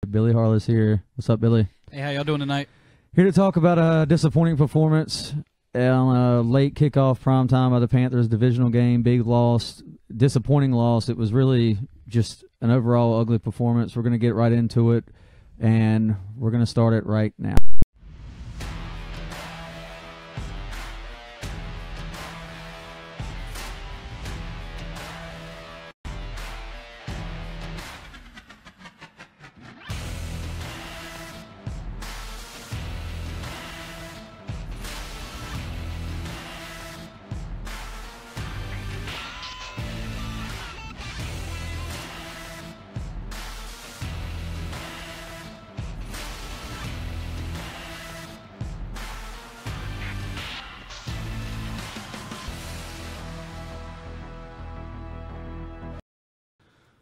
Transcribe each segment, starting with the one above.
Billy Harless here. What's up, Billy? Hey, how y'all doing tonight? Here to talk about a disappointing performance on a late kickoff primetime by the Panthers divisional game. Big loss, disappointing loss. It was really just an overall ugly performance. We're going to get right into it, and we're going to start it right now.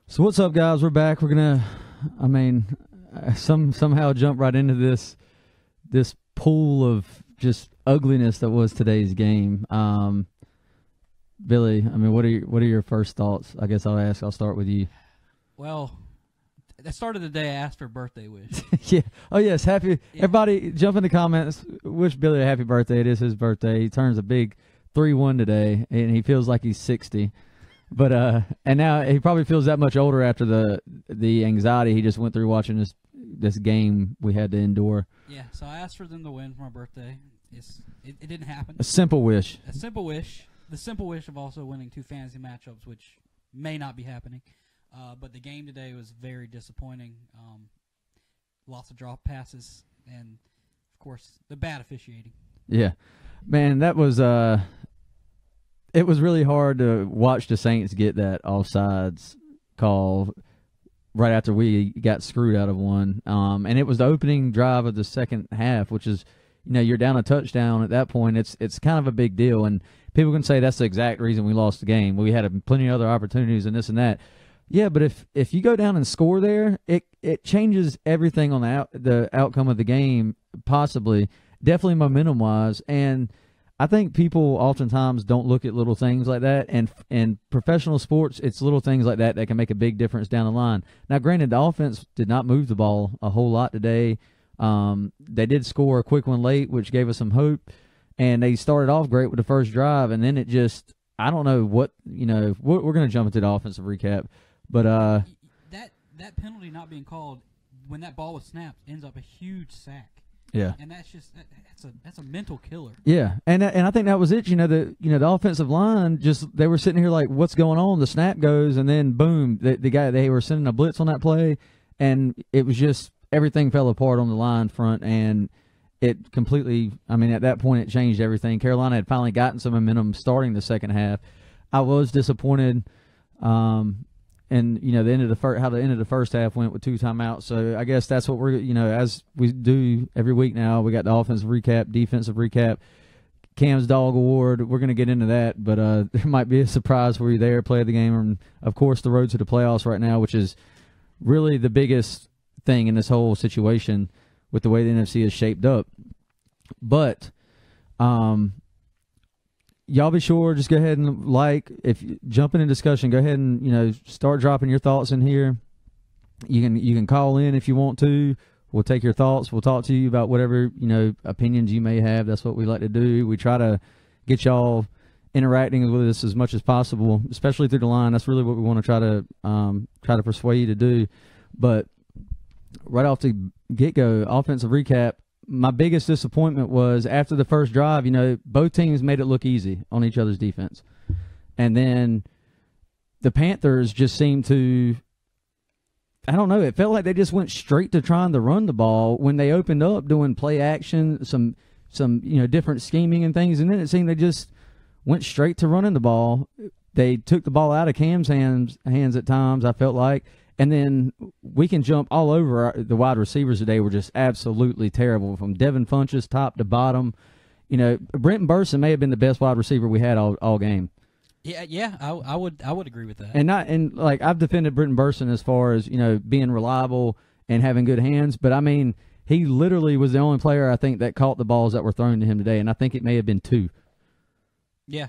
So what's up, guys? We're back. We're gonna, somehow jump right into this pool of just ugliness that was today's game. Billy, what are your first thoughts? I guess I'll start with you. Well, I started the day I asked for a birthday wish. Yeah. Oh yes, happy. Yeah. Everybody, jump in the comments. Wish Billy a happy birthday. It is his birthday. He turns a big 3-1 today, and he feels like he's 60. But and now he probably feels that much older after the anxiety he just went through watching this game we had to endure. Yeah, so I asked for them to win for my birthday. It didn't happen. A simple wish. A simple wish. The simple wish of also winning 2 fantasy matchups, which may not be happening. But the game today was very disappointing. Lots of drop passes, and of course the bad officiating. Yeah, man, that was it was really hard to watch the Saints get that offsides call right after we got screwed out of one. And it was the opening drive of the second half, which is, you're down a touchdown at that point. It's kind of a big deal. And people can say that's the exact reason we lost the game. We had plenty of other opportunities and this and that. Yeah, but if you go down and score there, it changes everything on the outcome of the game, possibly, definitely momentum-wise. And I think people oftentimes don't look at little things like that, and in professional sports, it's little things like that can make a big difference down the line. Now, granted, the offense did not move the ball a whole lot today. They did score a quick one late, which gave us some hope, and they started off great with the first drive, and then it just, I don't know what, we're going to jump into the offensive recap, but that penalty not being called when that ball was snapped ends up a huge sack. Yeah, and that's a mental killer. Yeah, and I think that was it. The offensive line they were sitting here like, what's going on? The snap goes, and then boom, the guy, they were sending a blitz on that play, and it was just everything fell apart on the line front, and it completely. At that point, it changed everything. Carolina had finally gotten some momentum starting the second half. I was disappointed. And the end of how the end of the first half went with 2 timeouts. So I guess that's what we're as we do every week now. We got the offensive recap, defensive recap, Cam's Dog Award. We're going to get into that, but there might be a surprise for you there, play of the game, and of course the road to the playoffs right now, which is really the biggest thing in this whole situation with the way the NFC is shaped up. But y'all be sure, just go ahead and if you jump in a discussion, go ahead and start dropping your thoughts in here. You can call in if you want to. We'll take your thoughts. We'll talk to you about whatever opinions you may have. That's what we like to do. We try to get y'all interacting with us as much as possible, especially through the line. That's really what we want to try to persuade you to do. But right off the get-go, offensive recap. My biggest disappointment was after the first drive, both teams made it look easy on each other's defense. And then the Panthers just seemed to, I don't know, it felt like they just went straight to trying to run the ball when they opened up doing play action, some different scheming and things. And then it seemed they just went straight to running the ball. They took the ball out of Cam's hands at times, I felt like. And then we can jump all over the wide receivers today. Were just absolutely terrible, from Devin Funchess top to bottom. Brenton Burson may have been the best wide receiver we had all game. Yeah, I would agree with that. And I've defended Brenton Burson as far as being reliable and having good hands, but he literally was the only player I think that caught the balls that were thrown to him today, and I think it may have been 2. Yeah.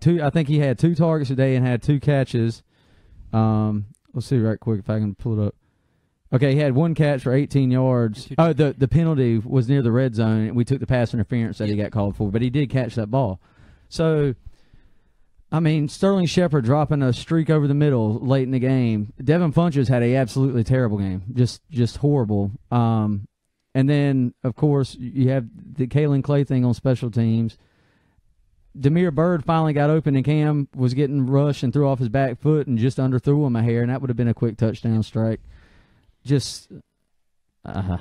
Two. I think he had 2 targets today and had 2 catches. Let's see right quick if I can pull it up. Okay, he had one catch for 18 yards. Oh, the penalty was near the red zone, and we took the pass interference that he got called for, but he did catch that ball. So, I mean, Sterling Shepard dropping a streak over the middle late in the game. Devin Funchess had a absolutely terrible game, just horrible. And then, of course, you have the Kalen Clay thing on special teams. Demir Bird finally got open, and Cam was getting rushed and threw off his back foot and just underthrew him a hair, and that would have been a quick touchdown strike. Just, I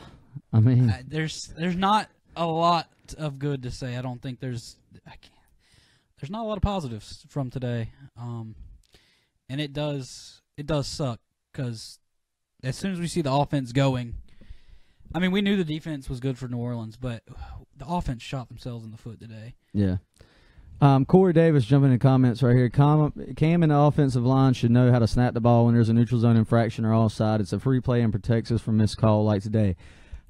mean, there's not a lot of good to say. I don't think there's not a lot of positives from today, and it does suck because as soon as we see the offense going, I mean, we knew the defense was good for New Orleans, but the offense shot themselves in the foot today. Yeah. Corey Davis jumping in comments right here. Cam and the offensive line should know how to snap the ball when there's a neutral zone infraction or offside. It's a free play and protects us from missed call like today.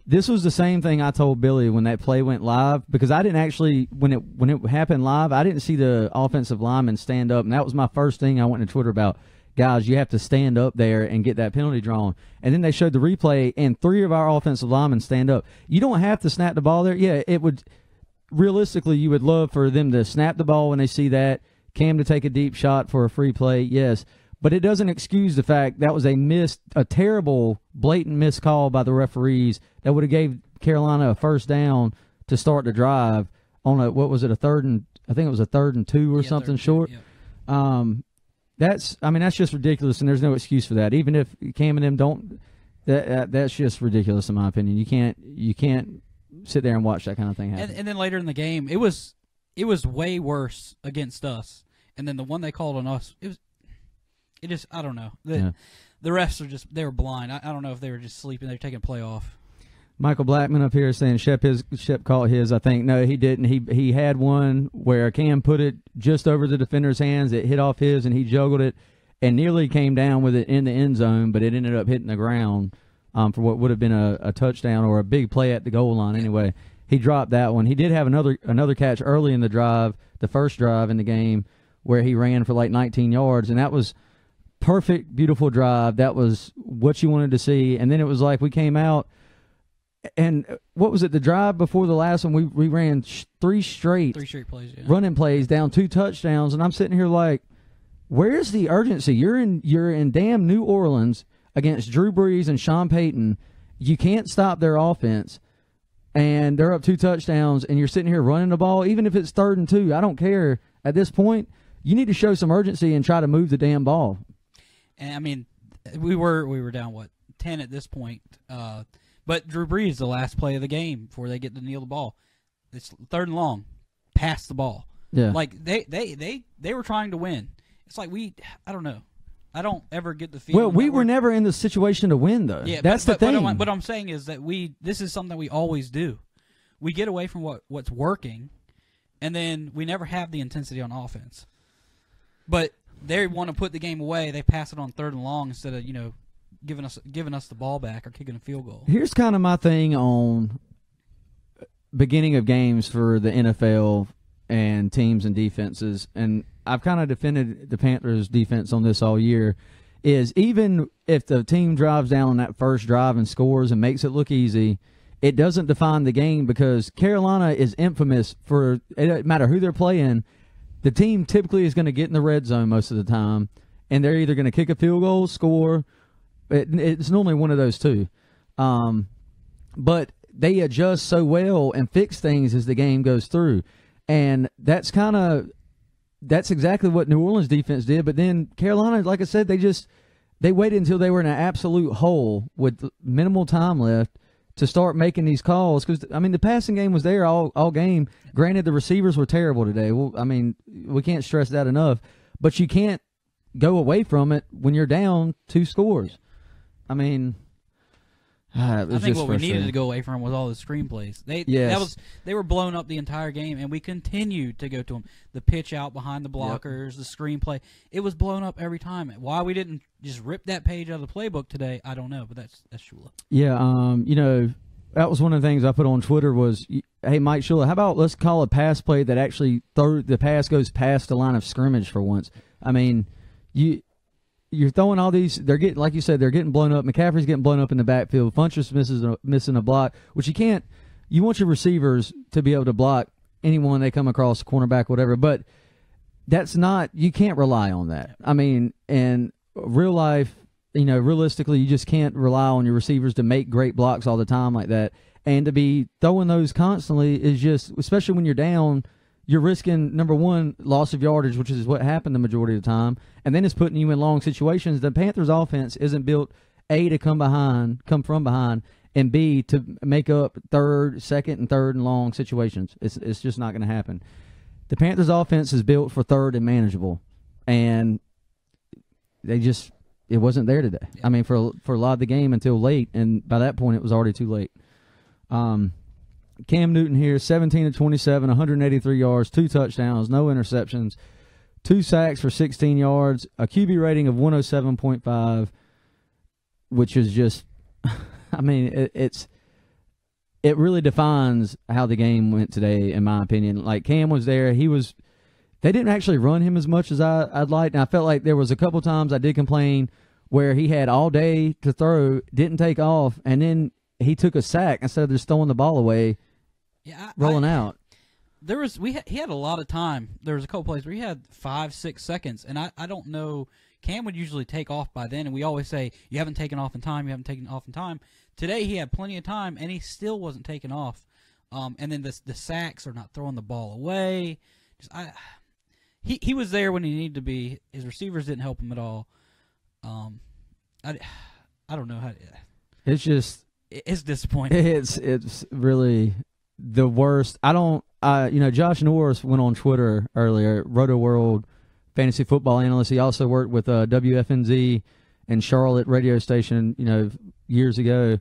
This was the same thing I told Billy when that play went live, because I didn't actually, when it happened live, I didn't see the offensive lineman stand up, and that was my first thing I went to Twitter about. Guys, you have to stand up there and get that penalty drawn. And then they showed the replay, and 3 of our offensive linemen stand up. You don't have to snap the ball there. Yeah, it would. Realistically, you would love for them to snap the ball when they see that, Cam to take a deep shot for a free play, yes. But it doesn't excuse the fact that was a terrible, blatant missed call by the referees that would have gave Carolina a first down to start the drive on a 3rd and 2 or something short. Yeah. That's just ridiculous, and there's no excuse for that. Even if Cam and them don't, that's just ridiculous in my opinion. You can't sit there and watch that kind of thing happen. And then later in the game, it was way worse against us. And then the one they called on us, I don't know. The refs they were blind. I don't know if they were just sleeping. They were taking play off. Michael Blackman up here saying Shep caught his. I think no, he didn't. He had one where Cam put it just over the defender's hands. It hit off his, and he juggled it and nearly came down with it in the end zone, but it ended up hitting the ground. For what would have been a touchdown or a big play at the goal line. Anyway, he dropped that one. He did have another catch early in the drive, the first drive in the game, where he ran for like 19 yards, and that was perfect, beautiful drive. That was what you wanted to see. And then it was like we came out, and what was it, the drive before the last one, we ran 3 straight plays, running plays down 2 touchdowns, and I'm sitting here like, where's the urgency? You're in damn New Orleans against Drew Brees and Sean Payton. You can't stop their offense, and they're up 2 touchdowns, and you're sitting here running the ball, even if it's 3rd and 2. I don't care. At this point, you need to show some urgency and try to move the damn ball. And I mean, we were down 10 at this point, but Drew Brees, the last play of the game before they get to kneel the ball, it's 3rd and long, pass the ball. Yeah, like they were trying to win. It's like I don't know. I don't ever get the feeling. Well, we were never in the situation to win, though. Yeah, that's the thing. What I'm saying is that this is something that we always do. We get away from what's working, and then we never have the intensity on offense. But they want to put the game away. They pass it on 3rd and long instead of giving us the ball back or kicking a field goal. Here's kind of my thing on beginning of games for the NFL and teams and defenses, and I've kind of defended the Panthers' defense on this all year, is even if the team drives down on that first drive and scores and makes it look easy, it doesn't define the game, because Carolina is infamous for, it doesn't matter who they're playing, the team typically is going to get in the red zone most of the time, and they're either going to kick a field goal, score. It's normally one of those two. But they adjust so well and fix things as the game goes through. And that's exactly what New Orleans defense did. But then Carolina, like I said, they waited until they were in an absolute hole with minimal time left to start making these calls. Because, I mean, the passing game was there all game. Granted, the receivers were terrible today. Well, I mean, we can't stress that enough. But you can't go away from it when you're down 2 scores. I mean, I think what we needed to go away from was all the screenplays. They were blown up the entire game, and we continued to go to them. The pitch out behind the blockers, the screenplay. It was blown up every time. Why we didn't just rip that page out of the playbook today, I don't know, but that's Shula. Yeah, that was one of the things I put on Twitter was, hey, Mike Shula, how about let's call a pass play that actually the pass goes past the line of scrimmage for once. I mean, you're throwing all these. They're getting, like you said, they're getting blown up. McCaffrey's getting blown up in the backfield. Funchess missing a block, which you can't. You want your receivers to be able to block anyone they come across, cornerback, whatever. But that's not. You can't rely on that. I mean, in real life, realistically, you just can't rely on your receivers to make great blocks all the time like that. And to be throwing those constantly is just, especially when you're down, you're risking, number one, loss of yardage, which is what happened the majority of the time, and then it's putting you in long situations. The Panthers' offense isn't built, A, to come from behind, and B, to make up second and third and long situations. It's just not going to happen. The Panthers' offense is built for third and manageable, and it wasn't there today. Yeah. I mean, for a lot of the game until late, and by that point it was already too late. Cam Newton here, 17 of 27, 183 yards, 2 touchdowns, no interceptions, 2 sacks for 16 yards, a QB rating of 107.5, which is just, I mean, it really defines how the game went today, in my opinion. Like, Cam was there. They didn't actually run him as much as I'd like, and I felt like there was a couple times I did complain where he had all day to throw, didn't take off, and then he took a sack instead of just throwing the ball away, rolling out. He had a lot of time. There was a couple plays where he had 5-6 seconds, and I don't know. Cam would usually take off by then, and we always say, you haven't taken off in time, you haven't taken off in time. Today he had plenty of time, and he still wasn't taking off. And then the sacks are not throwing the ball away. He was there when he needed to be. His receivers didn't help him at all. I don't know how. It's just. It's disappointing. It's really the worst. Josh Norris went on Twitter earlier, Roto World fantasy football analyst. He also worked with WFNZ and Charlotte radio station, years ago.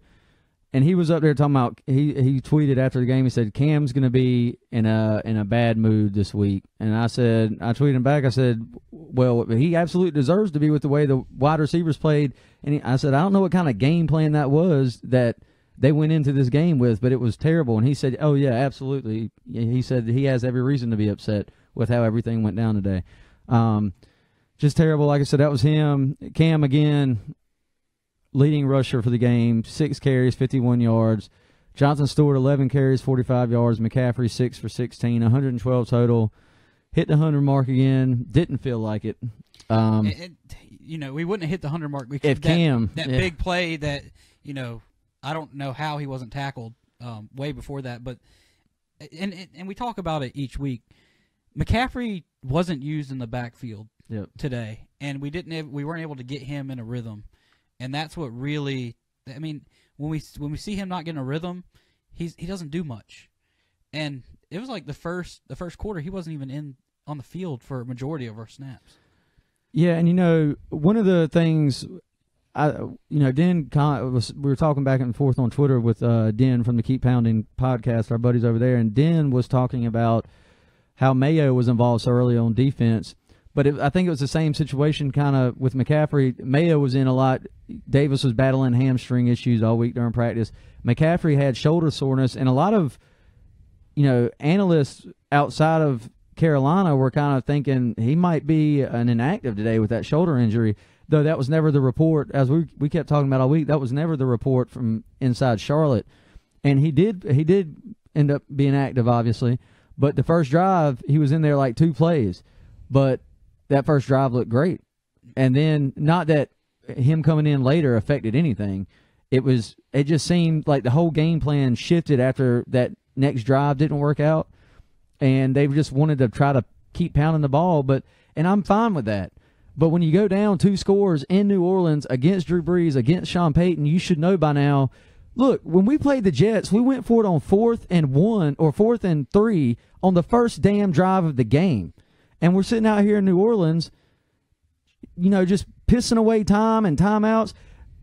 And he was up there talking about, he tweeted after the game, he said, Cam's going to be in a bad mood this week. And I tweeted him back, I said, well, he absolutely deserves to be with the way the wide receivers played. And I said, I don't know what kind of game plan that was that they went into this game with, but it was terrible. And he said, oh, yeah, absolutely. He said he has every reason to be upset with how everything went down today. Just terrible. Like I said, that was him. Cam, again, leading rusher for the game, 6 carries, 51 yards. Jonathan Stewart, 11 carries, 45 yards. McCaffrey, 6 for 16, 112 total. Hit the 100 mark again. Didn't feel like it. We wouldn't have hit the 100 mark because if Cam, that big play that, I don't know how he wasn't tackled way before that. But and we talk about it each week. McCaffrey wasn't used in the backfield today, and we weren't able to get him in a rhythm. And that's what really, I mean, when we see him not getting a rhythm, he doesn't do much. And it was like the first quarter, he wasn't even on the field for a majority of our snaps. Yeah, and one of the things, Den, we were talking back and forth on Twitter with Den from the Keep Pounding podcast, our buddies over there, and Den was talking about how Mayo was involved so early on defense. But I think it was the same situation kind of with McCaffrey. Mayo was in a lot. Davis was battling hamstring issues all week during practice. McCaffrey had shoulder soreness, and a lot of, analysts outside of Carolina were kind of thinking he might be an inactive today with that shoulder injury, though that was never the report. As we kept talking about all week, that was never the report from inside Charlotte. And he did end up being active, obviously. But the first drive, he was in there like 2 plays. But that first drive looked great. And then, not that him coming in later affected anything. It just seemed like the whole game plan shifted after that next drive didn't work out. And they just wanted to try to keep pounding the ball. And I'm fine with that. But when you go down 2 scores in New Orleans against Drew Brees, against Sean Payton, you should know by now. Look, when we played the Jets, we went for it on 4th and 1 or 4th and 3 on the first damn drive of the game. And we're sitting out here in New Orleans, just pissing away time and timeouts.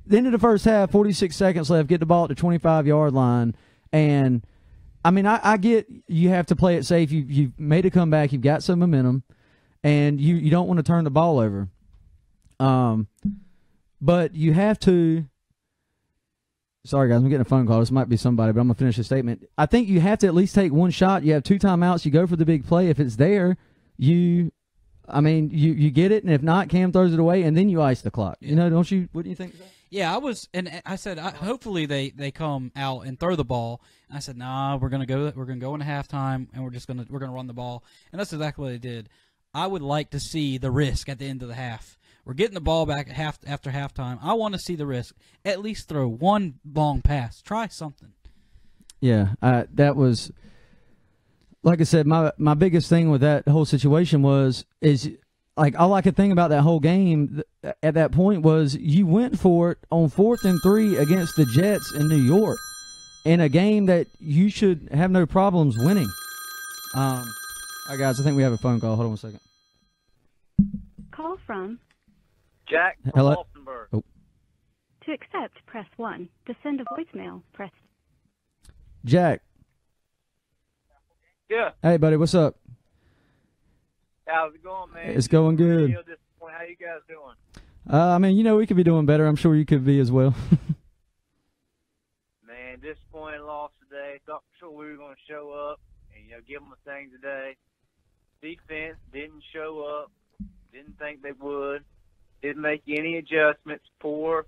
The end of the first half, 46 seconds left, get the ball at the 25-yard line. And, I mean, I get you have to play it safe. You've made a comeback. You've got some momentum. And you don't want to turn the ball over. But you have to – sorry, guys, I'm getting a phone call. This might be somebody, but I'm going to finish the statement. I think you have to at least take one shot. You have 2 timeouts. You go for the big play. If it's there, you I mean, you get it, and if not, Cam throws it away, and then you ice the clock. You know, don't you? What do you think? Yeah, I said, hopefully they come out and throw the ball. And I said, nah, we're gonna go into halftime, and we're gonna run the ball, and that's exactly what they did. I would like to see the risk at the end of the half. We're getting the ball back after halftime. I want to see the risk. At least throw one long pass. Try something. Yeah, that was, like I said, my biggest thing with that whole situation is like all I could think about that whole game at that point was you went for it on 4th and 3 against the Jets in New York in a game that you should have no problems winning. All right, guys, I think we have a phone call. Hold on 1 second. Call from Jack from Hello? Walsenburg. Oh. to accept, press 1. To send a voicemail, press Jack. Yeah. Hey, buddy, what's up? How's it going, man? It's going good. Real disappointed. How you guys doing? I mean, we could be doing better. I'm sure you could be as well. Man, disappointing loss today. Thought for sure we were going to show up and, give them a thing today. Defense didn't show up. Didn't think they would. Didn't make any adjustments. Poor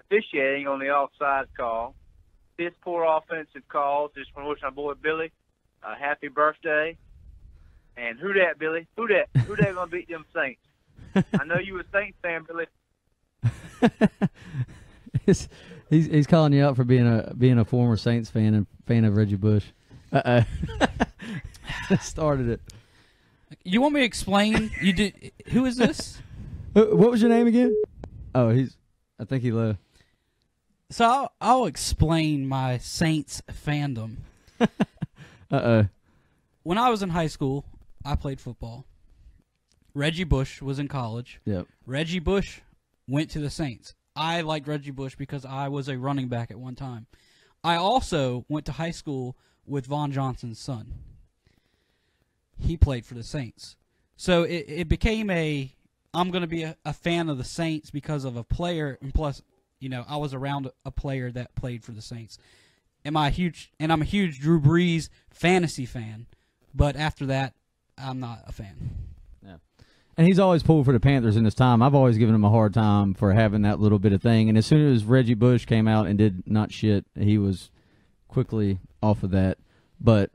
officiating on the offside call. Piss poor offensive calls. Just want to wish my boy Billy a happy birthday. And who that, Billy? Who that going to beat them Saints? I know you a Saints fan, Billy. he's calling you out for being a former Saints fan and fan of Reggie Bush. That started it. You want me to explain? You did. Who is this? What was your name again? Oh, I think he left. So I'll explain my Saints fandom. When I was in high school, I played football. Reggie Bush was in college. Yep. Reggie Bush went to the Saints. I liked Reggie Bush because I was a running back at one time. I also went to high school with Von Johnson's son. He played for the Saints. So it became I'm going to be a fan of the Saints because of a player, and plus, I was around a player that played for the Saints. I'm a huge Drew Brees fantasy fan, but after that, I'm not a fan. Yeah. And he's always pulled for the Panthers in his time. I've always given him a hard time for having that little bit of thing. And as soon as Reggie Bush came out and did not shit, he was quickly off of that. But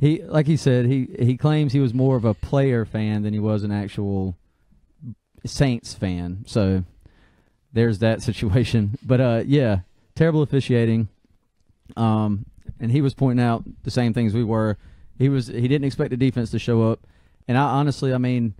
like he said, he claims he was more of a player fan than he was an actual Saints fan. So there's that situation. But yeah, terrible officiating. And he was pointing out the same things we were. He didn't expect the defense to show up. And I mean,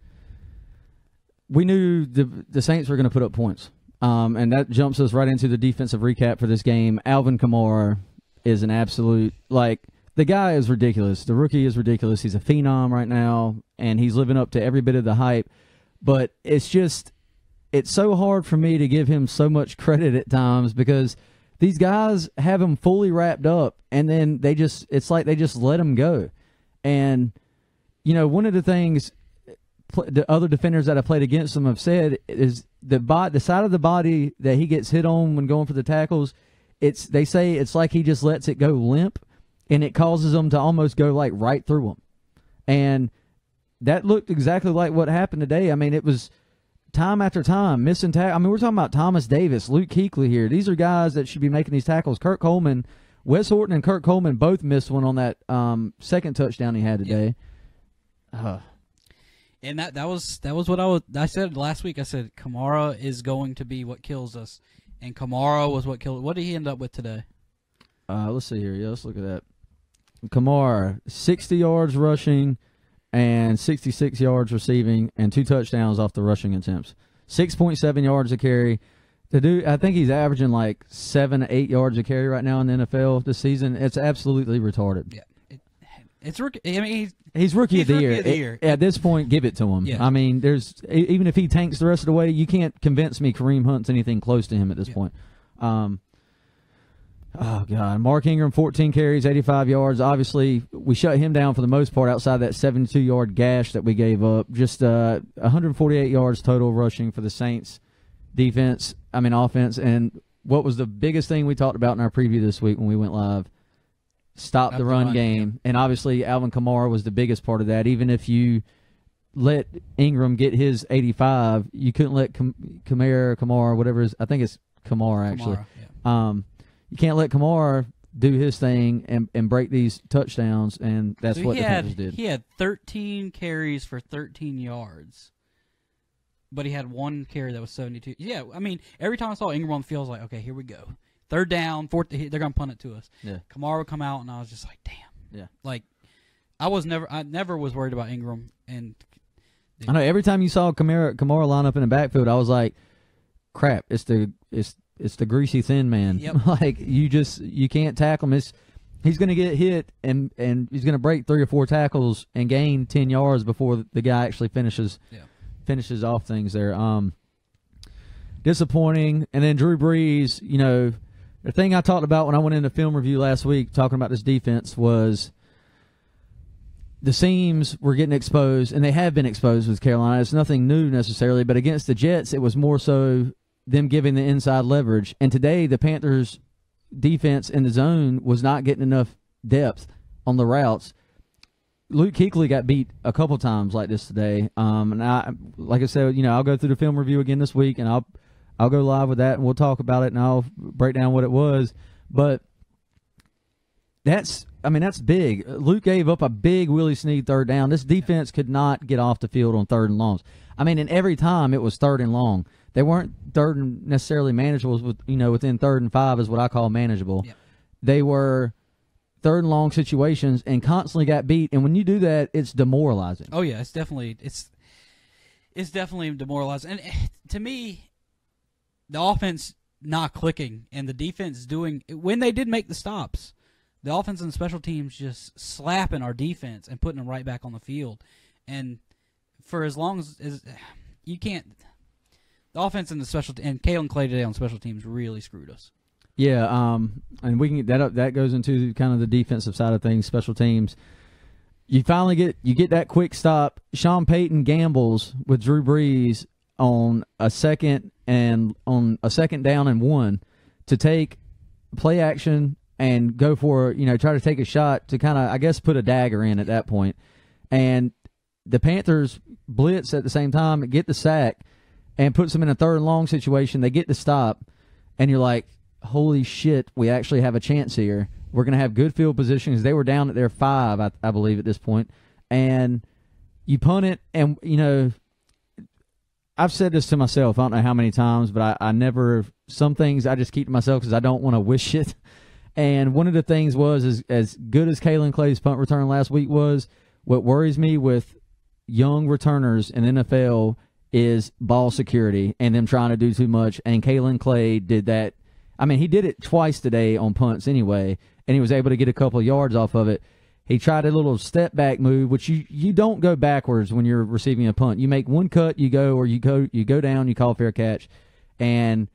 we knew the Saints were going to put up points. And that jumps us right into the defensive recap for this game. Alvin Kamara is an absolute, the guy is ridiculous. The rookie is ridiculous. He's a phenom right now, and he's living up to every bit of the hype. But it's so hard for me to give him so much credit at times because these guys have him fully wrapped up, and then it's like they just let him go. And, one of the things the other defenders that have played against him have said is the side of the body that he gets hit on when going for the tackles, they say it's like he just lets it go limp, and it causes them to almost go right through him. And that looked exactly like what happened today. I mean, it was time after time, missing tackle. I mean, we're talking about Thomas Davis, Luke Kuechly here. These are guys that should be making these tackles. Kurt Coleman, Wes Horton and Kurt Coleman both missed one on that second touchdown he had today. Yeah. And that was what I said last week. I said Kamara is going to be what kills us, and Kamara was what killed. What did he end up with today? Let's see here. Yeah, let's look at that. Kamara, 60 yards rushing and 66 yards receiving and 2 touchdowns off the rushing attempts. 6.7 yards a carry. The dude, I think he's averaging 7, 8 yards a carry right now in the NFL this season. It's absolutely retarded. Yeah, it's rookie. I mean, he's rookie of the year. At this point, give it to him. Yeah. I mean, even if he tanks the rest of the way, you can't convince me Kareem Hunt's anything close to him at this point. Oh, God. Mark Ingram, 14 carries, 85 yards. Obviously, we shut him down for the most part outside that 72-yard gash that we gave up. Just 148 yards total rushing for the Saints offense. And what was the biggest thing we talked about in our preview this week when we went live? Stop the run game. And obviously, Alvin Kamara was the biggest part of that. Even if you let Ingram get his 85. You couldn't let Kamara, whatever I think it's Kamara actually. Yeah. You can't let Kamara do his thing and break these touchdowns, and that's what the Panthers did. He had 13 carries for 13 yards, but he had one carry that was 72. Yeah, I mean, every time I saw Ingram on the field, I was like, okay, here we go. Third down, fourth, they're going to punt it to us. Yeah. Kamara would come out, and I was just like, damn. Yeah. Like, I never was worried about Ingram. And I know every time you saw Kamara line up in the backfield, I was like, crap, it's the greasy thin man. Yep. Like you can't tackle him. He's going to get hit and he's going to break 3 or 4 tackles and gain 10 yards before the guy actually finishes off things there. Disappointing. And then Drew Brees, the thing I talked about when I went into film review last week talking about this defense was the seams were getting exposed, and they have been exposed with Carolina. It's nothing new necessarily, but against the Jets, it was more so them giving the inside leverage. And today, the Panthers' defense in the zone was not getting enough depth on the routes. Luke Kuechly got beat a couple times like this today. And like I said, I'll go through the film review again this week, and I'll go live with that, and we'll talk about it, and I'll break down what it was. But that's big. Luke gave up a big Willie Snead third down. This defense could not get off the field on 3rd and longs. And every time it was 3rd and long. They weren't 3rd and necessarily manageable, within 3rd and 5 is what I call manageable. Yep. They were 3rd and long situations and constantly got beat. And when you do that, it's demoralizing. Oh yeah, it's definitely demoralizing. And to me, the offense not clicking and the defense doing when they did make the stops. The offense and special teams just slapping our defense and putting them right back on the field. And for as long as you can't, the offense and and Kalen Clay today on special teams really screwed us. Yeah, and we can that goes into kind of the defensive side of things, special teams. You finally get that quick stop. Sean Payton gambles with Drew Brees on a second down and 1 to take play action and go for, try to take a shot to kind of, I guess, put a dagger in at that point. And the Panthers blitz at the same time, get the sack, and puts them in a 3rd and long situation. They get the stop, and you're like, holy shit, we actually have a chance here. We're going to have good field positions. They were down at their 5, I believe, at this point. And you punt it, and, I've said this to myself, I don't know how many times, but I never, some things I just keep to myself because I don't want to wish it. And one of the things was, as good as Kalen Clay's punt return last week was, what worries me with young returners in NFL is ball security and them trying to do too much. And Kalen Clay did that. He did it twice today on punts anyway, and he was able to get a couple of yards off of it. He tried a little step back move, which you don't go backwards when you're receiving a punt. You make one cut, you go down, you call fair catch. And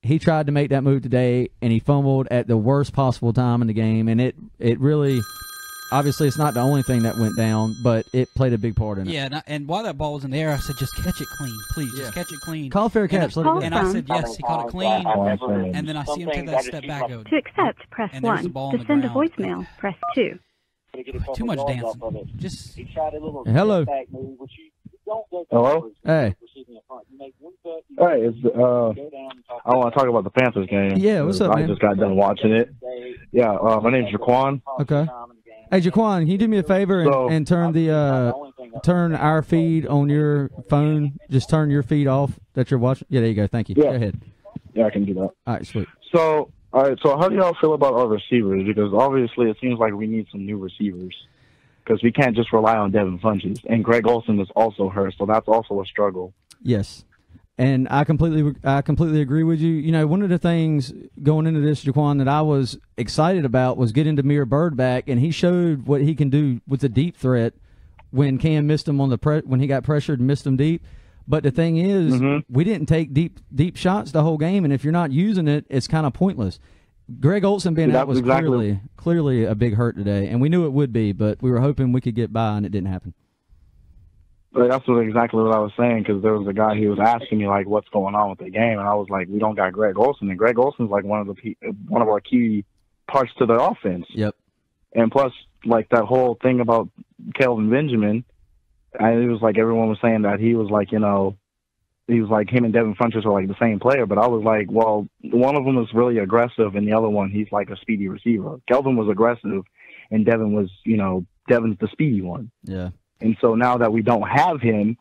he tried to make that move today, and he fumbled at the worst possible time in the game. And it really, obviously, it's not the only thing that went down, but it played a big part in it. Yeah, and while that ball was in the air, I said, just catch it clean, please. Just catch it clean. Call fair catch. And I said, yes, he caught it clean. And then I see him take that step back. To accept, press 1. To send a voicemail, press 2. Too much dancing. Just hello. Hello. Hey. Hey, I want to talk about the Panthers game. Yeah, what's up, man? I just got done watching it. Yeah, my name's Jaquan. Okay. Hey, Jaquan, can you do me a favor and turn turn our feed on your phone? Just turn your feed off that you're watching. Yeah, there you go. Thank you. Yeah. Go ahead. Yeah, I can do that. All right, sweet. So how do y'all feel about our receivers? Because obviously it seems like we need some new receivers because we can't just rely on Devin Funchess. And Greg Olsen is also hurt, so that's also a struggle. Yes. And I completely agree with you. One of the things going into this, Jaquan, that I was excited about was getting Damiere Byrd back, and he showed what he can do with the deep threat when Cam missed him when he got pressured and missed him deep. But the thing is, we didn't take deep shots the whole game, and if you're not using it, it's kind of pointless. Greg Olsen being out was clearly a big hurt today, and we knew it would be, but we were hoping we could get by, and it didn't happen. But that's exactly what I was saying, because there was a guy who was asking me, like, what's going on with the game, and I was like, we don't got Greg Olsen, and Greg Olsen's like one of our key parts to the offense. Yep. And plus, like, that whole thing about Kelvin Benjamin, it was like everyone was saying that he was like, he was like him and Devin Funchess are like the same player, but I was like, well, one of them is really aggressive, and the other one he's like a speedy receiver. Kelvin was aggressive, and Devin was, Devin's the speedy one. Yeah. And so now that we don't have him,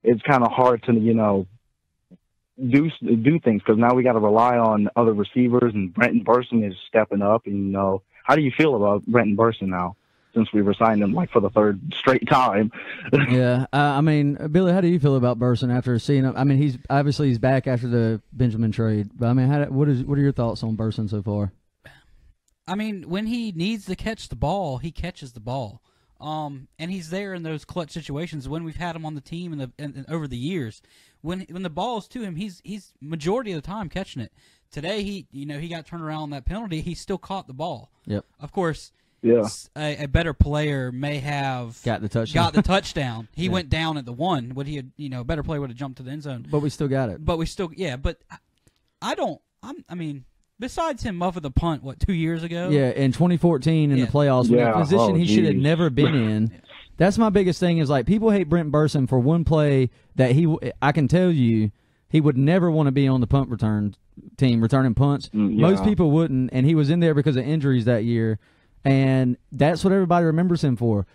it's kind of hard to do things because now we got to rely on other receivers, and Brenton Burson is stepping up. And how do you feel about Brenton Burson now? Since we resigned him like for the third straight time. Yeah, I mean, Billy, how do you feel about Burson after seeing him? I mean, he's back after the Benjamin trade, but I mean, what are your thoughts on Burson so far? I mean, when he needs to catch the ball, he catches the ball, and he's there in those clutch situations. When we've had him on the team and over the years, when the ball is to him, he's majority of the time catching it. Today, he got turned around on that penalty. He still caught the ball. Yep. Of course. Yeah. A better player may have got the touchdown. He went down at the one. Would he have, a better player would have jumped to the end zone. But we still got it. But I mean, besides him muffing the punt, 2 years ago? Yeah, in 2014 in the playoffs, in a position he should have never been in. That's my biggest thing is, like, people hate Brent Burson for one play that I can tell you, he would never want to be on the punt return team, returning punts. Yeah. Most people wouldn't, and he was in there because of injuries that year. And that's what everybody remembers him for.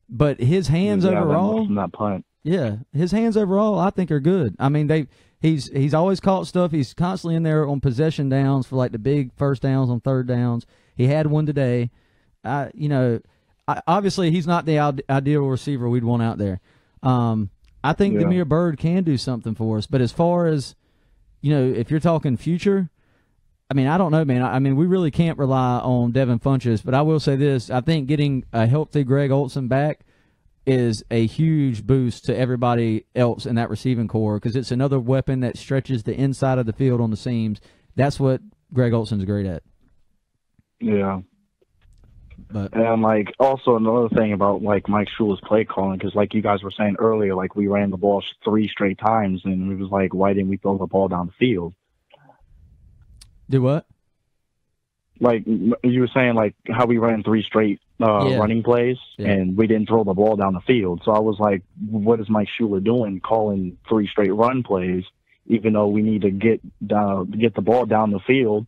But his hands overall, that punt. Yeah, his hands overall, I think are good. I mean, he's always caught stuff. He's constantly in there on possession downs for like the big first downs on third downs. He had one today. Obviously he's not the ideal receiver we'd want out there. I think Damiere Byrd can do something for us. But as far as if you're talking future. I mean, I don't know, man. I mean, we really can't rely on Devin Funchess, but I will say this. I think getting a healthy Greg Olsen back is a huge boost to everybody else in that receiving core because it's another weapon that stretches the inside of the field on the seams. That's what Greg Olsen's great at. Yeah. And, like, also another thing about, like, Mike Shula's play calling, because like you guys were saying earlier, like, we ran the ball 3 straight times, and it was like, why didn't we throw the ball down the field? Do what? Like you were saying, like how we ran 3 straight running plays, and we didn't throw the ball down the field. So I was like, what is Mike Shula doing calling 3 straight run plays, even though we need to get the ball down the field?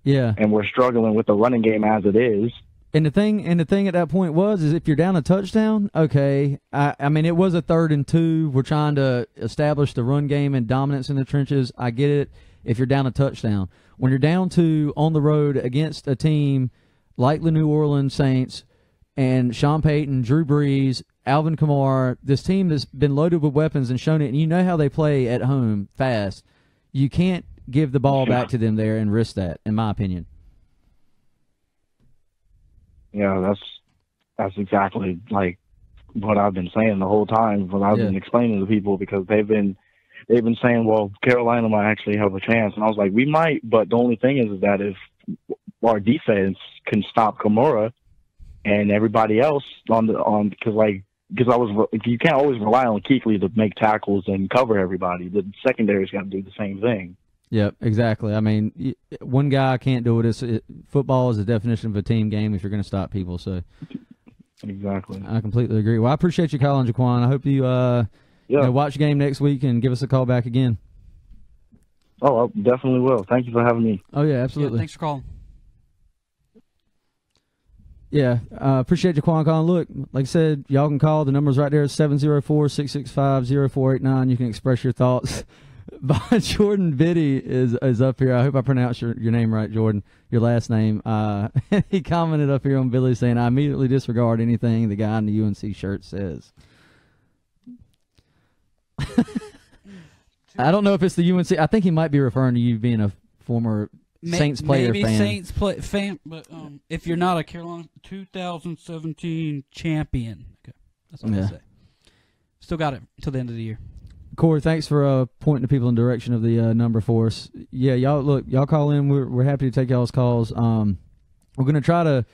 Yeah. And we're struggling with the running game as it is. And the thing at that point is if you're down a touchdown, okay. I mean, it was a 3rd and 2. We're trying to establish the run game and dominance in the trenches. I get it. If you're down a touchdown, when you're down 2 on the road against a team like the New Orleans Saints and Sean Payton, Drew Brees, Alvin Kamara, this team that's been loaded with weapons and shown it, and you know how they play at home fast, you can't give the ball back to them there and risk that, in my opinion. Yeah, that's exactly like what I've been saying the whole time, what I've been explaining to people, because they've been saying, well, Carolina might actually have a chance. And I was like, we might, but the only thing is that if our defense can stop Kamara and everybody else because you can't always rely on Kuechly to make tackles and cover everybody. The secondary's got to do the same thing. Yep, exactly. I mean, one guy can't do it. Football is the definition of a team game if you're going to stop people. So, exactly. I completely agree. Well, I appreciate you calling, Jaquan. I hope you watch the game next week and give us a call back again. Oh, I definitely will. Thank you for having me. Oh, yeah, absolutely. Yeah, thanks for calling. Yeah, appreciate Jaquan calling. Look, like I said, y'all can call. The number's right there, 704-665-0489. You can express your thoughts. Jordan Biddy is up here. I hope I pronounced your name right, Jordan, your last name. He commented up here on Billy saying, I immediately disregard anything the guy in the UNC shirt says. I don't know if it's the UNC. I think he might be referring to you being a former Saints player maybe fan. Saints fan, but if you're not a Carolina 2017 champion, okay, that's what I say. Still got it till the end of the year. Corey, thanks for pointing the people in the direction of the number for us. Yeah, y'all call in. We're happy to take y'all's calls. We're going to try to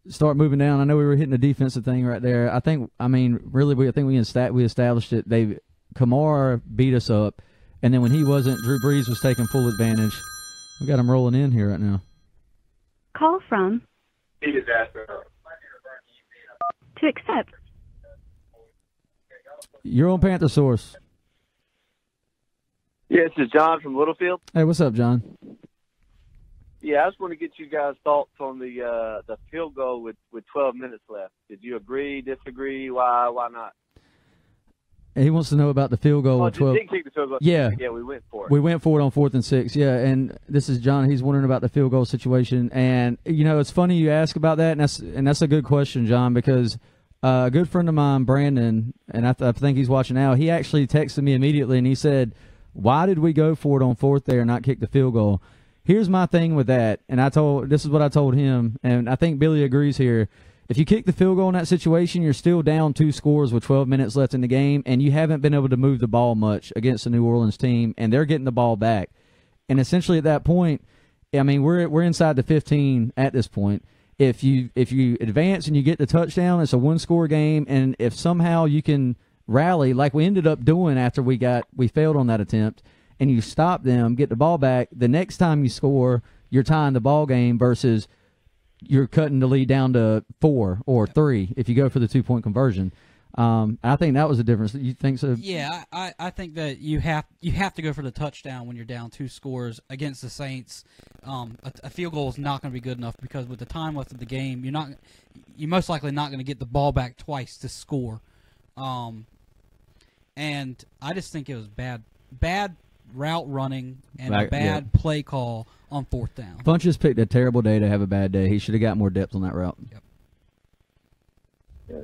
start moving down. I know we were hitting the defensive thing right there. I think we established it. Kamara beat us up, and then when he wasn't, Drew Brees was taking full advantage. We got him rolling in here right now. Call from. To accept. You're on Panther Source. Yeah, this is John from Littlefield. Hey, what's up, John? Yeah, I just want to get you guys' thoughts on the field goal with 12 minutes left. Did you agree, disagree? Why not? He wants to know about the field goal with 12. Did kick the field goal? Yeah. Yeah, we went for it. We went for it on 4th and 6, yeah. And this is John. He's wondering about the field goal situation. And, it's funny you ask about that, and that's a good question, John, because a good friend of mine, Brandon, and I think he's watching now, he actually texted me immediately, and he said, why did we go for it on 4th there and not kick the field goal? Here's my thing with that, and this is what I told him, and I think Billy agrees here. If you kick the field goal in that situation, you're still down 2 scores with 12 minutes left in the game, and you haven't been able to move the ball much against the New Orleans team, and they're getting the ball back. And essentially at that point, I mean, we're inside the 15 at this point. If you advance and you get the touchdown, it's a 1-score game, and if somehow you can rally like we ended up doing after we failed on that attempt, and you stop them, get the ball back, the next time you score, you're tying the ball game versus you're cutting the lead down to 4 or 3 if you go for the 2-point conversion. I think that was the difference. You think so? Yeah, I think that you have to go for the touchdown when you're down 2 scores against the Saints. A field goal is not going to be good enough because with the time left of the game, you're most likely not going to get the ball back twice to score. And I just think it was bad route running and a bad play call on 4th down. Funches picked a terrible day to have a bad day. He should have got more depth on that route. Yep.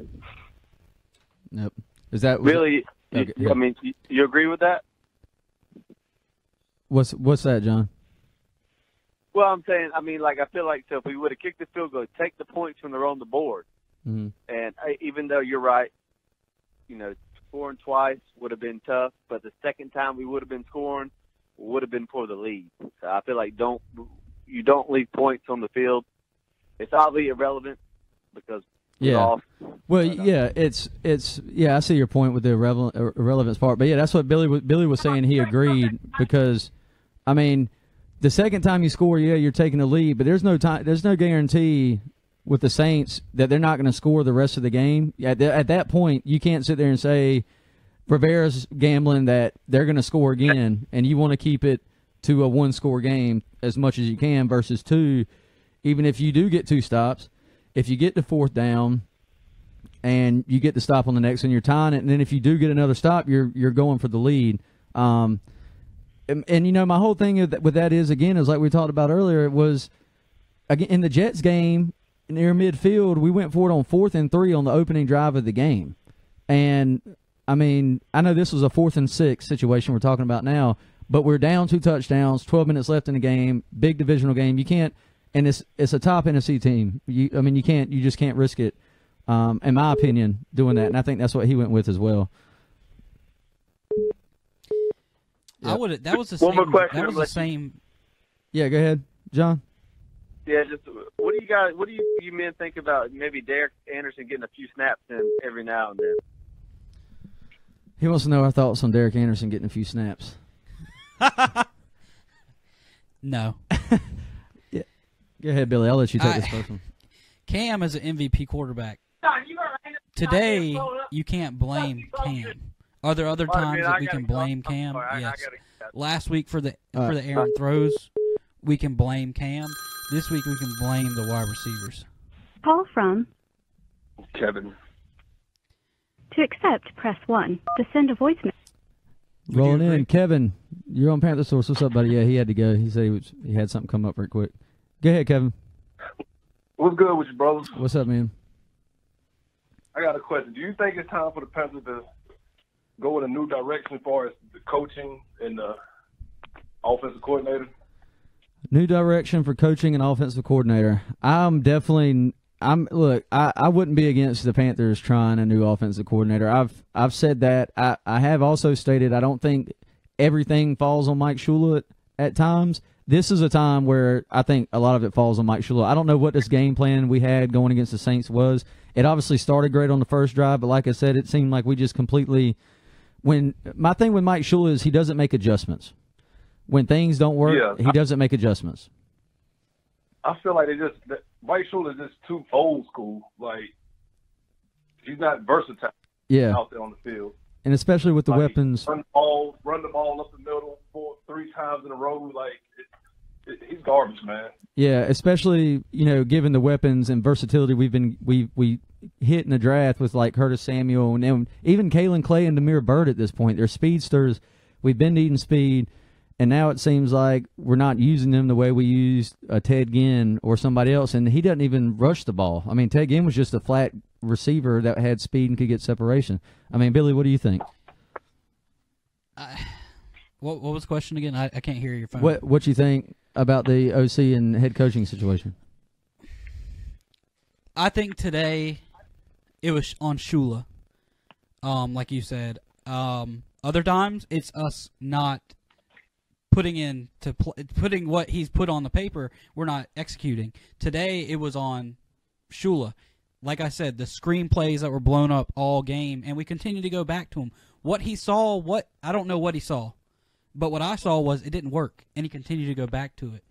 Nope. Is that really? Okay, I mean, you agree with that? What's that, John? Well, I'm saying, I feel like so if we would have kicked the field goal, take the points when they're on the board, Mm-hmm. and even though you're right, scoring twice would have been tough, but the second time we would have been scoring would have been for the lead. So I feel like you don't leave points on the field. It's oddly irrelevant because we're off. Well, yeah, it's I see your point with the irrelevance part, but yeah, that's what Billy was saying. He agreed because, I mean, the second time you score, you're taking the lead, but there's no guarantee with the Saints that they're not going to score the rest of the game. At that point, you can't sit there and say Rivera's gambling that they're going to score again, and you want to keep it to a 1-score game as much as you can versus 2. Even if you do get 2 stops, if you get to 4th down and you get the stop on the next one, you're tying it, and then if you do get another stop, you're going for the lead. And my whole thing with that is like we talked about earlier, it was again in the Jets game. Near midfield, we went for it on 4th and 3 on the opening drive of the game. And, I mean, I know this was a 4th and 6 situation we're talking about now, but we're down 2 touchdowns, 12 minutes left in the game, big divisional game. You can't, and it's a top NFC team. You just can't risk it, in my opinion, doing that. And I think that's what he went with as well. Yep. That was the One same. more question. That was the same. Yeah, go ahead, John. Yeah, just what do you men think about maybe Derek Anderson getting a few snaps in every now and then? He wants to know our thoughts on Derek Anderson getting a few snaps. No. Yeah. Go ahead, Billy. I'll let you take this first one. Cam is an MVP quarterback. Today, you can't blame Cam. Are there other times that we can blame Cam? Yes. Last week for the errant throws, we can blame Cam. This week we can blame the wide receivers. Call from Kevin. To accept, press 1. To send a voicemail. Rolling in. Kevin, you're on Panther Source. What's up, buddy? Yeah, he had to go. He said he had something come up very quick. Go ahead, Kevin. What's good with you, brothers? What's up, man? I got a question. Do you think it's time for the Panthers to go in a new direction as far as the coaching and the offensive coordinator? New direction for coaching and offensive coordinator. I wouldn't be against the Panthers trying a new offensive coordinator. I've said that. I have also stated I don't think everything falls on Mike Shula at times. This is a time where I think a lot of it falls on Mike Shula. I don't know what this game plan we had going against the Saints was. It obviously started great on the first drive, but like I said, it seemed like we just completely my thing with Mike Shula is he doesn't make adjustments. When things don't work, he doesn't make adjustments. I feel like Mike Shula is just too old school. Like, he's not versatile out there on the field. and especially with the like, weapons. Run the ball up the middle 3 times in a row. Like he's garbage, man. Yeah, especially given the weapons and versatility we hit in the draft with like Curtis Samuel and even Kalen Clay and Demir Bird at this point. They're speedsters. We've been needing speed, and now it seems like we're not using them the way we used Ted Ginn or somebody else, and he doesn't even rush the ball. I mean, Ted Ginn was just a flat receiver that had speed and could get separation. I mean, Billy, what do you think? What was the question again? I can't hear your phone. What you think about the OC and head coaching situation? I think today it was on Shula, like you said. Other times it's us not putting what he's put on the paper. We're not executing. Today it was on Shula. Like I said, the screenplays that were blown up all game, and we continue to go back to him. What he saw, I don't know what he saw, but what I saw was it didn't work, and he continued to go back to it.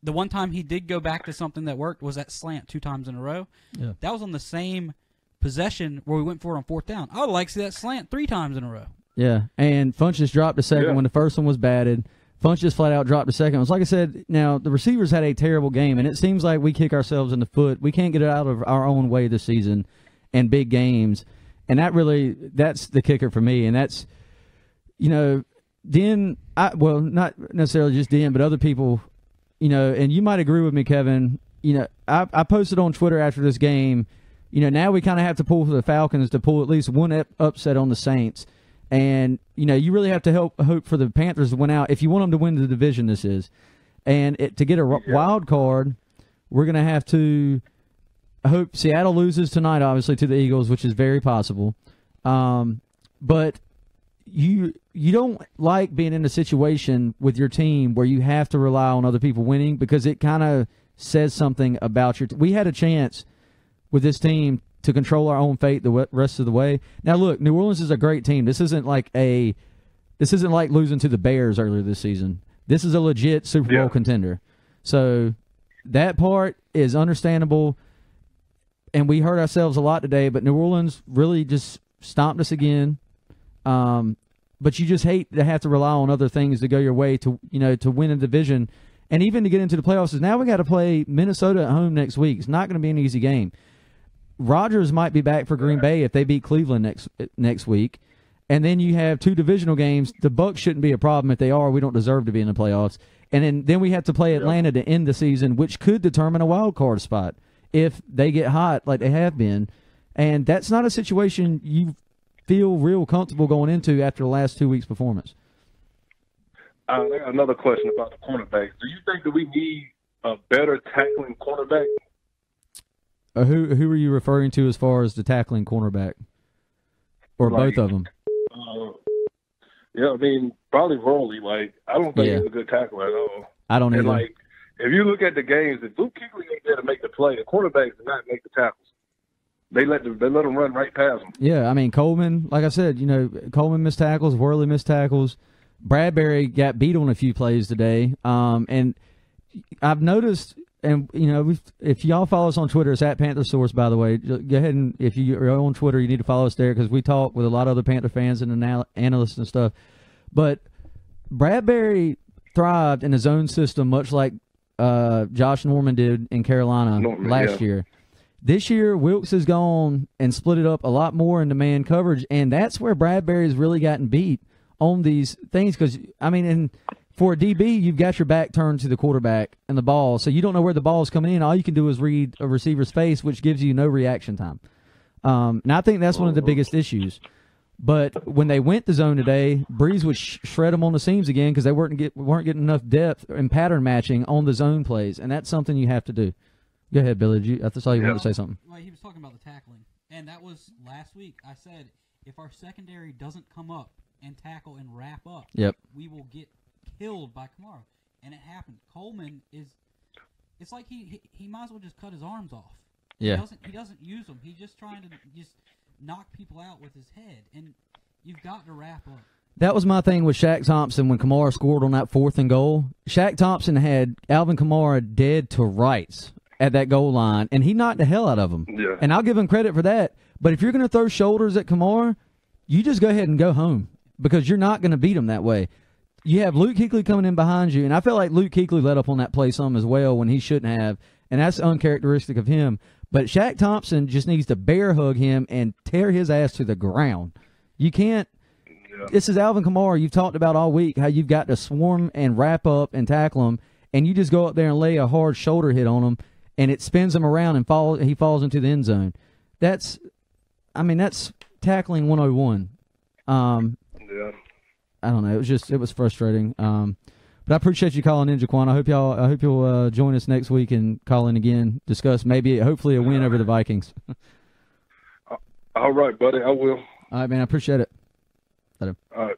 The one time he did go back to something that worked was that slant 2 times in a row. Yeah. That was on the same possession where we went for it on 4th down. I would like to see that slant 3 times in a row. Yeah, and Funch just dropped a second when the first one was batted. Funch just flat out dropped a second. It was like I said, now the receivers had a terrible game, and it seems like we kick ourselves in the foot. We can't get it out of our own way this season and big games. And that's the kicker for me. And that's, Den, not necessarily just Den, but other people, and you might agree with me, Kevin. I posted on Twitter after this game, now we kind of have to pull for the Falcons to pull at least one upset on the Saints. And, you really have to hope for the Panthers to win out if you want them to win the division this is. And to get a wild card, we're going to have to hope Seattle loses tonight, obviously, to the Eagles, which is very possible. But you don't like being in a situation with your team where you have to rely on other people winning because it kind of says something about your team. We had a chance with this team to control our own fate the rest of the way. Now, look, New Orleans is a great team. This isn't like losing to the Bears earlier this season. This is a legit Super Bowl contender. So that part is understandable, and we hurt ourselves a lot today, but New Orleans really just stomped us again. But you just hate to have to rely on other things to go your way to win a division, and even to get into the playoffs. Now we got to play Minnesota at home next week. It's not going to be an easy game. Rodgers might be back for Green Bay if they beat Cleveland next week. And then you have 2 divisional games. The Bucs shouldn't be a problem. If they are, we don't deserve to be in the playoffs. And then we have to play Atlanta to end the season, which could determine a wild card spot if they get hot like they have been. And that's not a situation you feel real comfortable going into after the last 2 weeks' performance. I got another question about the cornerbacks. Do you think that we need a better tackling cornerback? Who are you referring to as far as the tackling cornerback? Or both of them? I mean, probably Rowley. I don't think he's a good tackler at all. I don't either. And, if you look at the games, if Luke Kuechly ain't there to make the play, the cornerbacks do not make the tackles. They let them run right past them. Yeah, I mean, Coleman, like I said, Coleman missed tackles, Worley missed tackles. Bradbury got beat on a few plays today. And I've noticed, and, if y'all follow us on Twitter, it's at PantherSource, by the way. Go ahead and, if you're on Twitter, you need to follow us there because we talk with a lot of other Panther fans and analysts and stuff. But Bradbury thrived in a zone system much like Josh Norman did in Carolina last year. This year, Wilkes has gone and split it up a lot more into man coverage, and that's where Bradbury's really gotten beat on these things because, for a DB, you've got your back turned to the quarterback and the ball, so you don't know where the ball is coming in. All you can do is read a receiver's face, which gives you no reaction time. And I think that's one of the biggest issues. But when they went to zone today, Breeze would shred them on the seams again because they weren't getting enough depth and pattern matching on the zone plays, and that's something you have to do. Go ahead, Billy. I saw you wanted to say something. Well, he was talking about the tackling, and that was last week. I said if our secondary doesn't come up and tackle and wrap up, we will get killed by Kamara, and it happened. Coleman it's like he might as well just cut his arms off. Yeah, he doesn't use them. He's just trying to knock people out with his head, and you've got to wrap up. That was my thing with Shaq Thompson when Kamara scored on that 4th and goal. Shaq Thompson had Alvin Kamara dead to rights at that goal line, and he knocked the hell out of him. Yeah. And I'll give him credit for that. But if you're going to throw shoulders at Kamara, you just go ahead and go home because you're not going to beat them that way. You have Luke Kuechly coming in behind you, and I feel like Luke Kuechly let up on that play some as well when he shouldn't have, and that's uncharacteristic of him. But Shaq Thompson just needs to bear hug him and tear his ass to the ground. You can't. Yeah. This is Alvin Kamara. You've talked about all week how you've got to swarm and wrap up and tackle him, and you just go up there and lay a hard shoulder hit on him, and it spins him around and he falls into the end zone. That's tackling 101. Yeah. I don't know. It was frustrating. But I appreciate you calling in, Jaquan. I hope you'll join us next week and call in again, discuss hopefully a win over the Vikings. All right, buddy. I will. All right, man. I appreciate it. All right.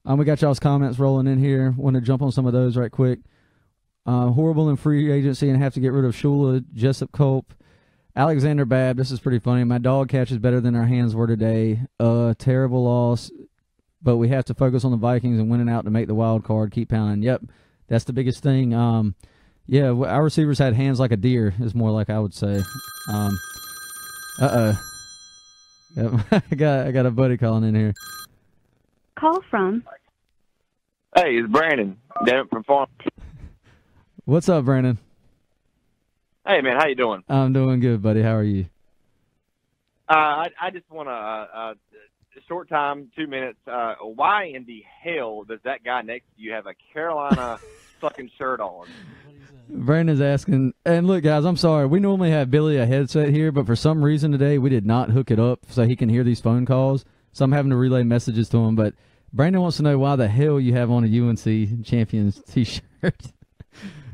We got y'all's comments rolling in here. Want to jump on some of those right quick. Horrible in free agency and have to get rid of Shula, Jessup Culp, Alexander Babb. This is pretty funny. My dog catches better than our hands were today. Terrible loss. But we have to focus on the Vikings and winning out to make the wild card. Keep pounding. Yep, that's the biggest thing. Yeah, our receivers had hands like a deer is more like I would say. Yep, I got a buddy calling in here. Call from. Hey, it's Brandon. Down from Farm. What's up, Brandon? Hey, man, how you doing? I'm doing good, buddy. How are you? I just want to short time, 2 minutes. Why in the hell does that guy next to you have a Carolina fucking shirt on? Brandon's asking, and look, guys, I'm sorry. We normally have Billy a headset here, but for some reason today we did not hook it up so he can hear these phone calls. So I'm having to relay messages to him. But Brandon wants to know why the hell you have on a UNC Champions T-shirt.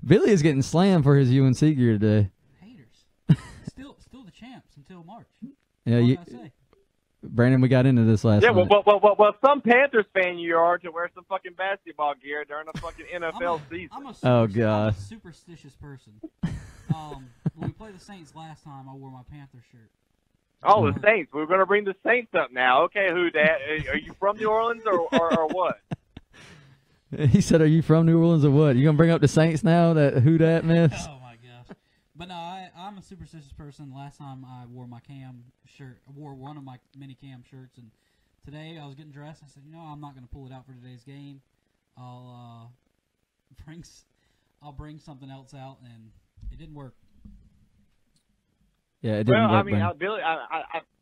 Billy is getting slammed for his UNC gear today. Haters. Still the champs until March. Yeah, Brandon, we got into this last night. Well, some Panthers fan you are to wear some fucking basketball gear during a fucking NFL season. I'm a superstitious person. When we played the Saints last time, I wore my Panther shirt. Oh, the Saints. We're going to bring the Saints up now. Okay, who dat? Are you from New Orleans or what? He said, are you from New Orleans or what? You going to bring up the Saints now, that who dat myth? Oh, my gosh. But no, I'm a superstitious person. Last time I wore my cam shirt, I wore one of my mini cam shirts, and today I was getting dressed. I said, I'm not going to pull it out for today's game. I'll bring something else out, and it didn't work. Yeah, it didn't work. Well, I mean, Billy,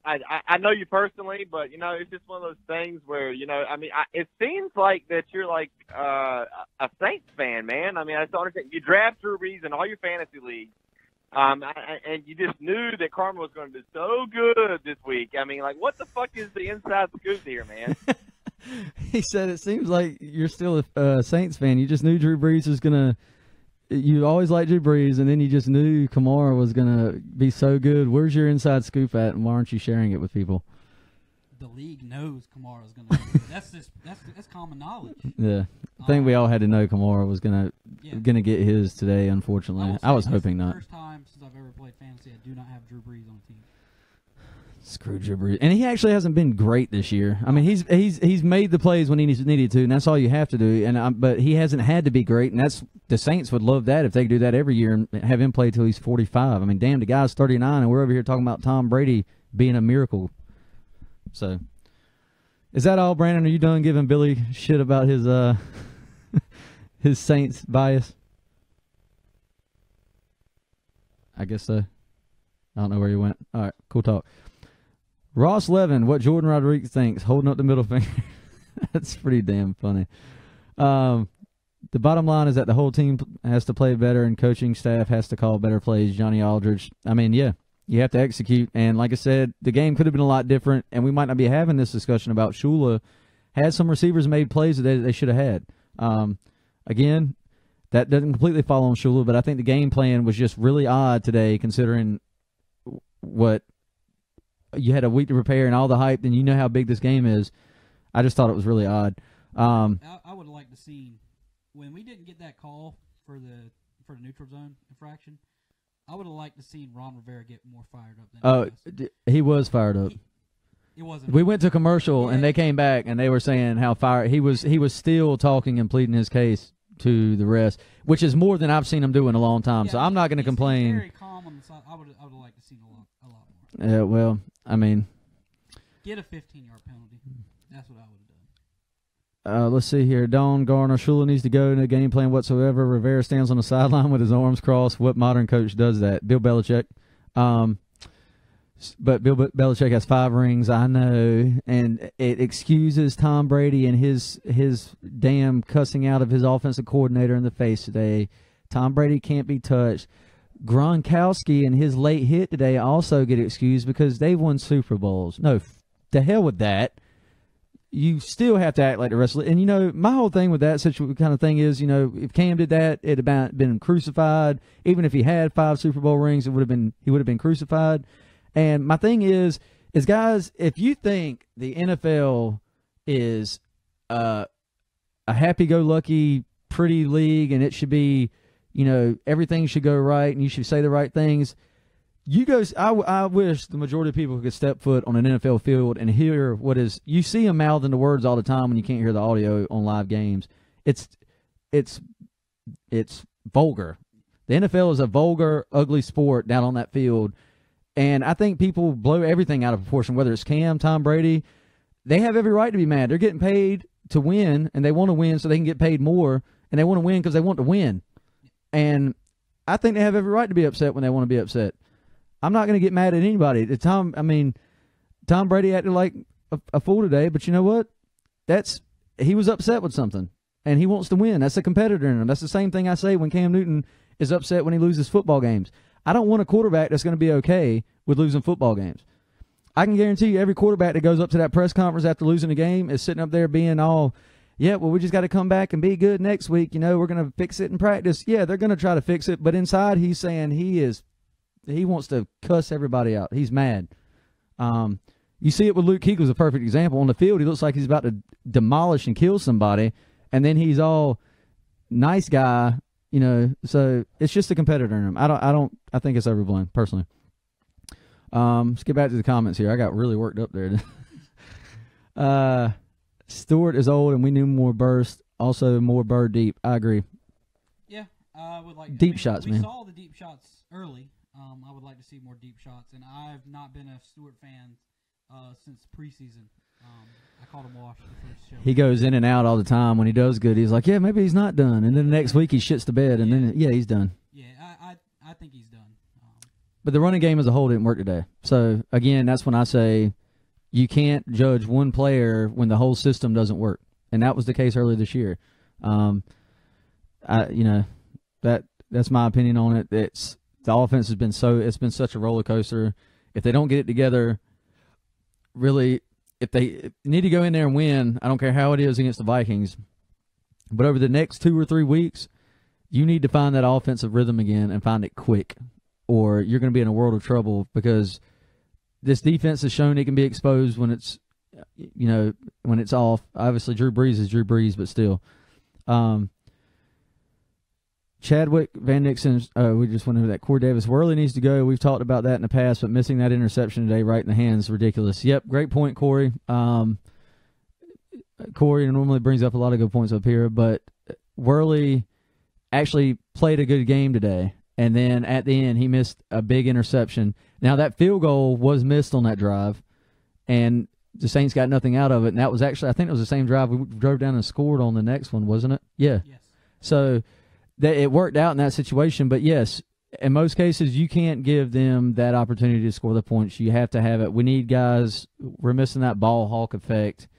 I know you personally, but it's just one of those things where it seems like that you're like a Saints fan, man. I mean, I don't understand. You draft Drew Brees in all your fantasy leagues. And you just knew that Carmen was going to do so good this week. I mean, like, what the fuck is the inside scoop here, man? He said it seems like you're still a Saints fan. You just knew Drew Brees was going to – you always liked Drew Brees, and then you just knew Kamara was going to be so good. Where's your inside scoop at, and why aren't you sharing it with people? The league knows Kamara's going to be good. That's common knowledge. Yeah. I think we all had to know Kamara was gonna get his today, unfortunately. I was hoping not. First time since I've ever played fantasy, I do not have Drew Brees on the team. Screw Drew Brees. And he actually hasn't been great this year. I mean, he's made the plays when he needed to, and that's all you have to do. But he hasn't had to be great, and that's the Saints would love that if they could do that every year and have him play till he's 45. I mean, damn, the guy's 39, and we're over here talking about Tom Brady being a miracle. So, is that all, Brandon? Are you done giving Billy shit about his his Saints bias? I guess so. I don't know where he went. All right, cool talk. Ross Levin, what Jordan Rodriguez thinks, holding up the middle finger. That's pretty damn funny. The bottom line is that the whole team has to play better and coaching staff has to call better plays. Johnny Aldridge. I mean, yeah. You have to execute, and like I said, the game could have been a lot different, and we might not be having this discussion about Shula. Had some receivers made plays that they should have had. Again, that doesn't completely fall on Shula, but I think the game plan was just really odd today considering what you had a week to prepare and all the hype, and you know how big this game is. I just thought it was really odd. I would have liked to see, when we didn't get that call for the neutral zone infraction, I would have liked to see Ron Rivera get more fired up than he was fired up. It wasn't. We went to commercial, and they came back, and they were saying how fired he was still talking and pleading his case to the rest, which is more than I've seen him do in a long time. So I'm not going to complain. He's very calm on the side. I would have liked to see a lot more. Yeah, well, I mean, Get a 15-yard penalty. That's what I would have done. Let's see here. Don Garner, Shula needs to go. No game plan whatsoever. Rivera stands on the sideline with his arms crossed. What modern coach does that? Bill Belichick. But Bill Belichick has 5 rings, I know, and it excuses Tom Brady and his damn cussing out of his offensive coordinator in the face today. Tom Brady can't be touched. Gronkowski and his late hit today also get excused because they've won Super Bowls. No, to hell with that. You still have to act like the rest of it. And, you know, my whole thing with that kind of thing is, you know, if Cam did that, it'd have been crucified. Even if he had 5 Super Bowl rings, he would have been crucified. And my thing is guys, if you think the NFL is a happy-go-lucky, pretty league and it should be, you know, everything should go right and you should say the right things, I wish the majority of people could step foot on an NFL field and hear you see them mouthing the words all the time when you can't hear the audio on live games. It's vulgar. The NFL is a vulgar, ugly sport down on that field. And I think people blow everything out of proportion, whether it's Cam, Tom Brady. They have every right to be mad. They're getting paid to win, and they want to win so they can get paid more, and they want to win because they want to win. And I think they have every right to be upset when they want to be upset. I'm not going to get mad at anybody. Tom Brady acted like a fool today, but you know what? He was upset with something, and he wants to win. That's a competitor in him. That's the same thing I say when Cam Newton is upset when he loses football games. I don't want a quarterback that's going to be okay with losing football games. I can guarantee you every quarterback that goes up to that press conference after losing a game is sitting up there being all, yeah, well, we just got to come back and be good next week. You know, we're going to fix it in practice. Yeah, they're going to try to fix it, but inside he's saying he wants to cuss everybody out. He's mad. You see it with Luke Kuechly's a perfect example. On the field, he looks like he's about to demolish and kill somebody, and then he's all nice guy. You know, so it's just a competitor in him. I think it's overblown, personally. Let's get back to the comments here. I got really worked up there. Stewart is old, and we need more burst. Also, more bird deep. I agree. Yeah, I would like deep shots, we man. We saw the deep shots early. I would like to see more deep shots, and I've not been a Stewart fan since preseason. I called him washed the first show. He goes in and out all the time. When he does good, he's like, yeah, maybe he's not done. And then the next week he shits the bed, and then, yeah, he's done. Yeah, I think he's done. But the running game as a whole didn't work today. So, again, that's when I say you can't judge one player when the whole system doesn't work. And that was the case earlier this year. That's my opinion on it. The offense has been it's been such a roller coaster. If they don't get it together, really, if they need to go in there and win, I don't care how it is against the Vikings, but over the next 2 or 3 weeks, you need to find that offensive rhythm again and find it quick, or you're going to be in a world of trouble because this defense has shown it can be exposed when it's, you know, when it's off. Obviously, Drew Brees is Drew Brees, but still. Chadwick, Van Nixon, we just went over that. Corey Davis, Worley needs to go. We've talked about that in the past, but missing that interception today right in the hands is ridiculous. Yep, great point, Corey. Corey normally brings up a lot of good points up here, but Worley actually played a good game today, and then at the end he missed a big interception. Now, that field goal was missed on that drive, and the Saints got nothing out of it, and that was actually, I think it was the same drive we drove down and scored on the next one, wasn't it? Yeah. Yes. So it worked out in that situation, but yes, in most cases, you can't give them that opportunity to score the points. You have to have it. We need guys. We're missing that ball hawk effect.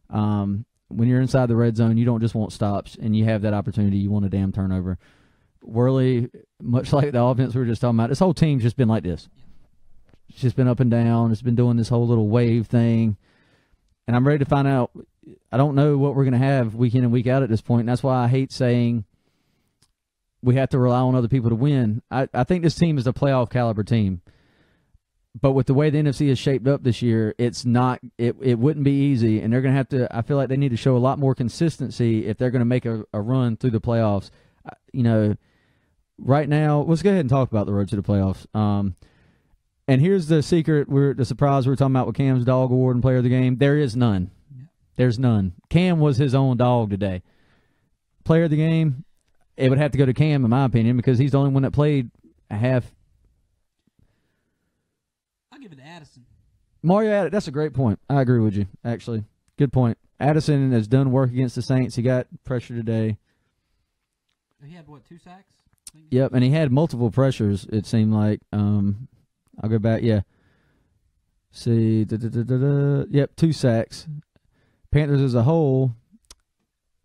When you're inside the red zone, you don't just want stops, and you have that opportunity. You want a damn turnover. Worley, much like the offense we were just talking about, this whole team's just been like this. It's just been up and down. It's been doing this whole little wave thing, and I'm ready to find out. I don't know what we're going to have week in and week out at this point, and that's why I hate saying we have to rely on other people to win. I think this team is a playoff caliber team. But with the way the NFC is shaped up this year, it's not. It wouldn't be easy, and they're going to have to. I feel like they need to show a lot more consistency if they're going to make a run through the playoffs. You know, right now, let's go ahead and talk about the road to the playoffs. And here's the secret: the surprise we were talking about with Cam's dog award and player of the game. There is none. There's none. Cam was his own dog today. Player of the game, it would have to go to Cam, in my opinion, because he's the only one that played a half. I'll give it to Addison. Mario, that's a great point. I agree with you, actually. Good point. Addison has done work against the Saints. He got pressure today. He had, 2 sacks? Yep, and he had multiple pressures, it seemed like. I'll go back, yeah. See, yep, 2 sacks. Panthers as a whole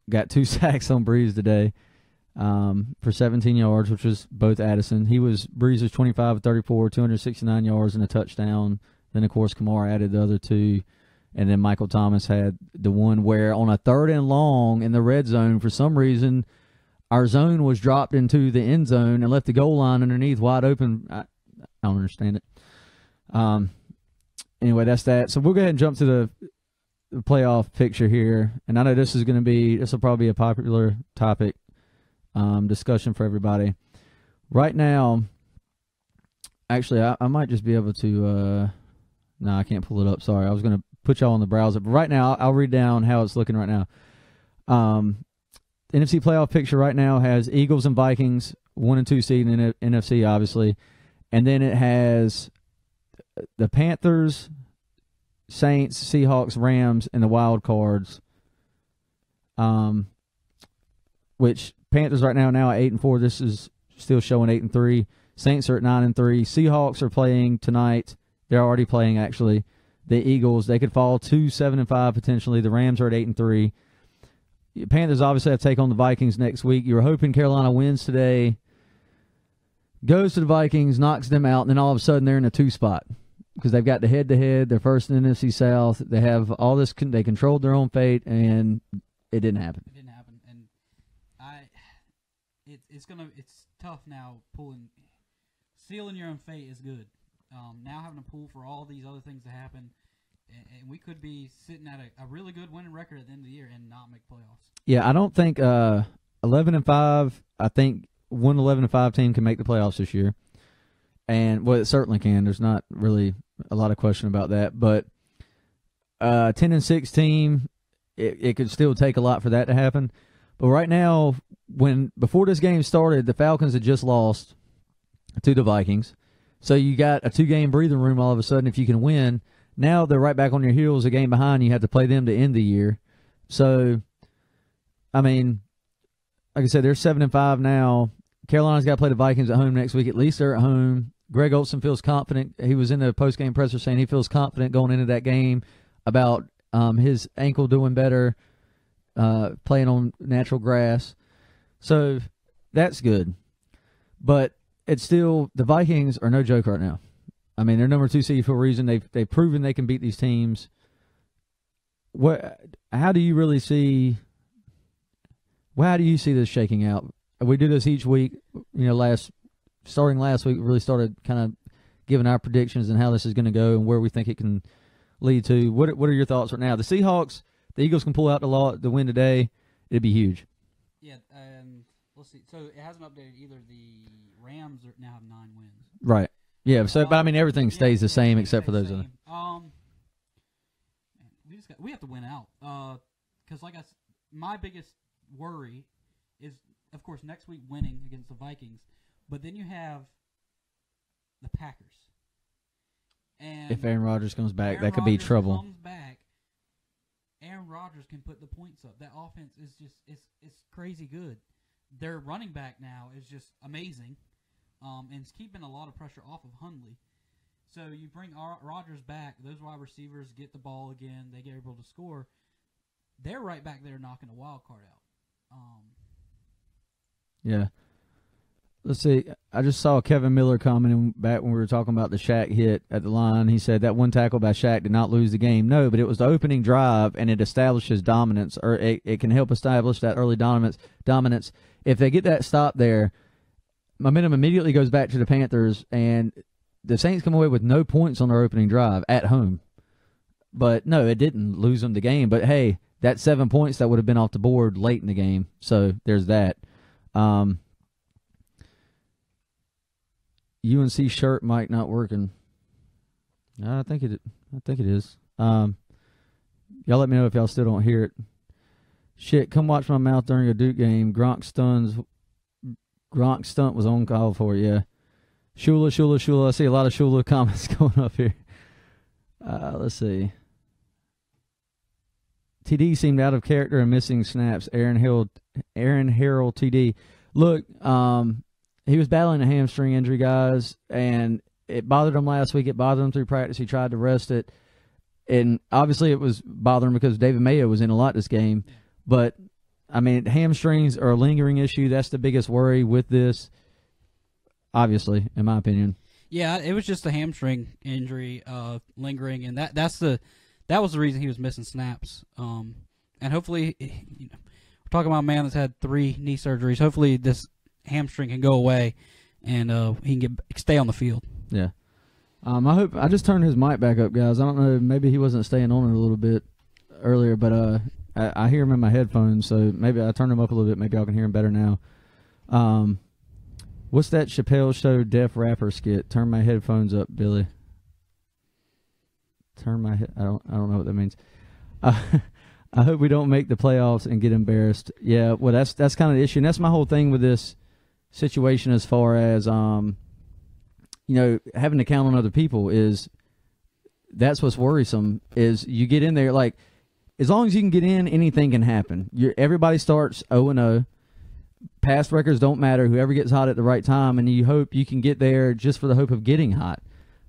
got 2 sacks on Breeze today for 17 yards, which was both Addison. Breeze was 25 of 34, 269 yards and a touchdown. Then, of course, Kamara added the other 2. And then Michael Thomas had the one where on a 3rd and long in the red zone, for some reason, our zone was dropped into the end zone and left the goal line underneath wide open. I don't understand it. Anyway, that's that. So we'll go ahead and jump to the playoff picture here. And I know this will probably be a popular topic discussion for everybody. Right now, actually, I might just be able to no, I can't pull it up. Sorry. I was going to put y'all on the browser. But right now, I'll read down how it's looking right now. NFC playoff picture right now has Eagles and Vikings, 1 and 2 seed in the NFC, obviously. And then it has the Panthers, Saints, Seahawks, Rams, and the wild cards. Which Panthers right now at 8-4. This is still showing 8-3. Saints are at 9-3. Seahawks are playing tonight. They're already playing, actually. The Eagles, they could fall to 7-5 potentially. The Rams are at 8-3. Panthers obviously have to take on the Vikings next week. You were hoping Carolina wins today, goes to the Vikings, knocks them out, and then all of a sudden they're in a 2 spot because they've got the head-to-head. They're first in the NFC South. They have all this. They controlled their own fate, and it didn't happen. It didn't happen, and it's tough now. Sealing your own fate is good. Now having to pull for all these other things to happen, and we could be sitting at a really good winning record at the end of the year and not make playoffs. Yeah, I don't think 11-5. I think one 11-5 team can make the playoffs this year, and well, it certainly can. There's not really a lot of question about that. But 10-6 team, it could still take a lot for that to happen. But right now, before this game started, the Falcons had just lost to the Vikings. So you got a 2-game breathing room all of a sudden if you can win. Now they're right back on your heels, a game behind. You have to play them to end the year. So, I mean, like I said, they're 7-5 now. Carolina's got to play the Vikings at home next week. At least they're at home. Greg Olsen feels confident. He was in the post-game presser saying he feels confident going into that game about his ankle doing better, playing on natural grass. So that's good. But it's still, the Vikings are no joke right now. I mean, they're number 2 seed for a reason. They've proven they can beat these teams. How do you really see? How do you see this shaking out? We do this each week. You know, starting last week, we really started kind of giving our predictions and how this is going to go and where we think it can lead to. What are your thoughts right now? The Seahawks, the Eagles can pull out the win today. It'd be huge. Yeah, let's see. So it hasn't updated either. The Rams now have 9 wins. Right. Yeah. So, but I mean, everything stays the same except for those other. We have to win out. Because my biggest worry is, of course, next week winning against the Vikings, but then you have the Packers. And if Aaron Rodgers comes back, that could be trouble. Comes back, Aaron Rodgers can put the points up. That offense is just it's crazy good. Their running back now is just amazing, and it's keeping a lot of pressure off of Hundley. So you bring Rodgers back, those wide receivers get the ball again, they get able to score. They're right back there knocking a wild card out. Yeah. Let's see. I just saw Kevin Miller commenting back when we were talking about the Shaq hit at the line. He said that one tackle by Shaq did not lose the game. No, but it was the opening drive, and it establishes dominance, or it can help establish that early dominance. If they get that stop there, momentum immediately goes back to the Panthers, and the Saints come away with no points on their opening drive at home. But, no, it didn't lose them the game. But, hey, that 7 points that would have been off the board late in the game. So there's that. UNC shirt mic not working. I think it is. Y'all let me know if y'all still don't hear it. Shit, come watch my mouth during a Duke game. Gronk stunt was on call for, yeah. Shula. I see a lot of Shula comments going up here. Let's see. TD seemed out of character and missing snaps. Aaron Harold TD. Look, he was battling a hamstring injury, guys, and it bothered him last week. It bothered him through practice. He tried to rest it. And obviously it was bothering him because David Mayo was in a lot this game. But, I mean, hamstrings are a lingering issue. That's the biggest worry with this, obviously, in my opinion. Yeah, it was just a hamstring injury lingering, and that was the reason he was missing snaps. And hopefully, we're talking about a man that's had 3 knee surgeries. Hopefully this hamstring can go away and he can stay on the field. Yeah. I just turned his mic back up, guys. I don't know, maybe he wasn't staying on it a little bit earlier, but I hear him in my headphones, so maybe I turned him up a little bit. Maybe I can hear him better now. What's that Chappelle Show deaf rapper skit? Turn my headphones up, Billy. I don't know what that means. I hope we don't make the playoffs and get embarrassed. Yeah, well, that's kind of the issue, and that's my whole thing with this situation as far as having to count on other people is that's what's worrisome is you get in there, like, as long as you can get in, anything can happen. Everybody starts 0-0. Past records don't matter. Whoever gets hot at the right time, and you hope you can get there just for the hope of getting hot.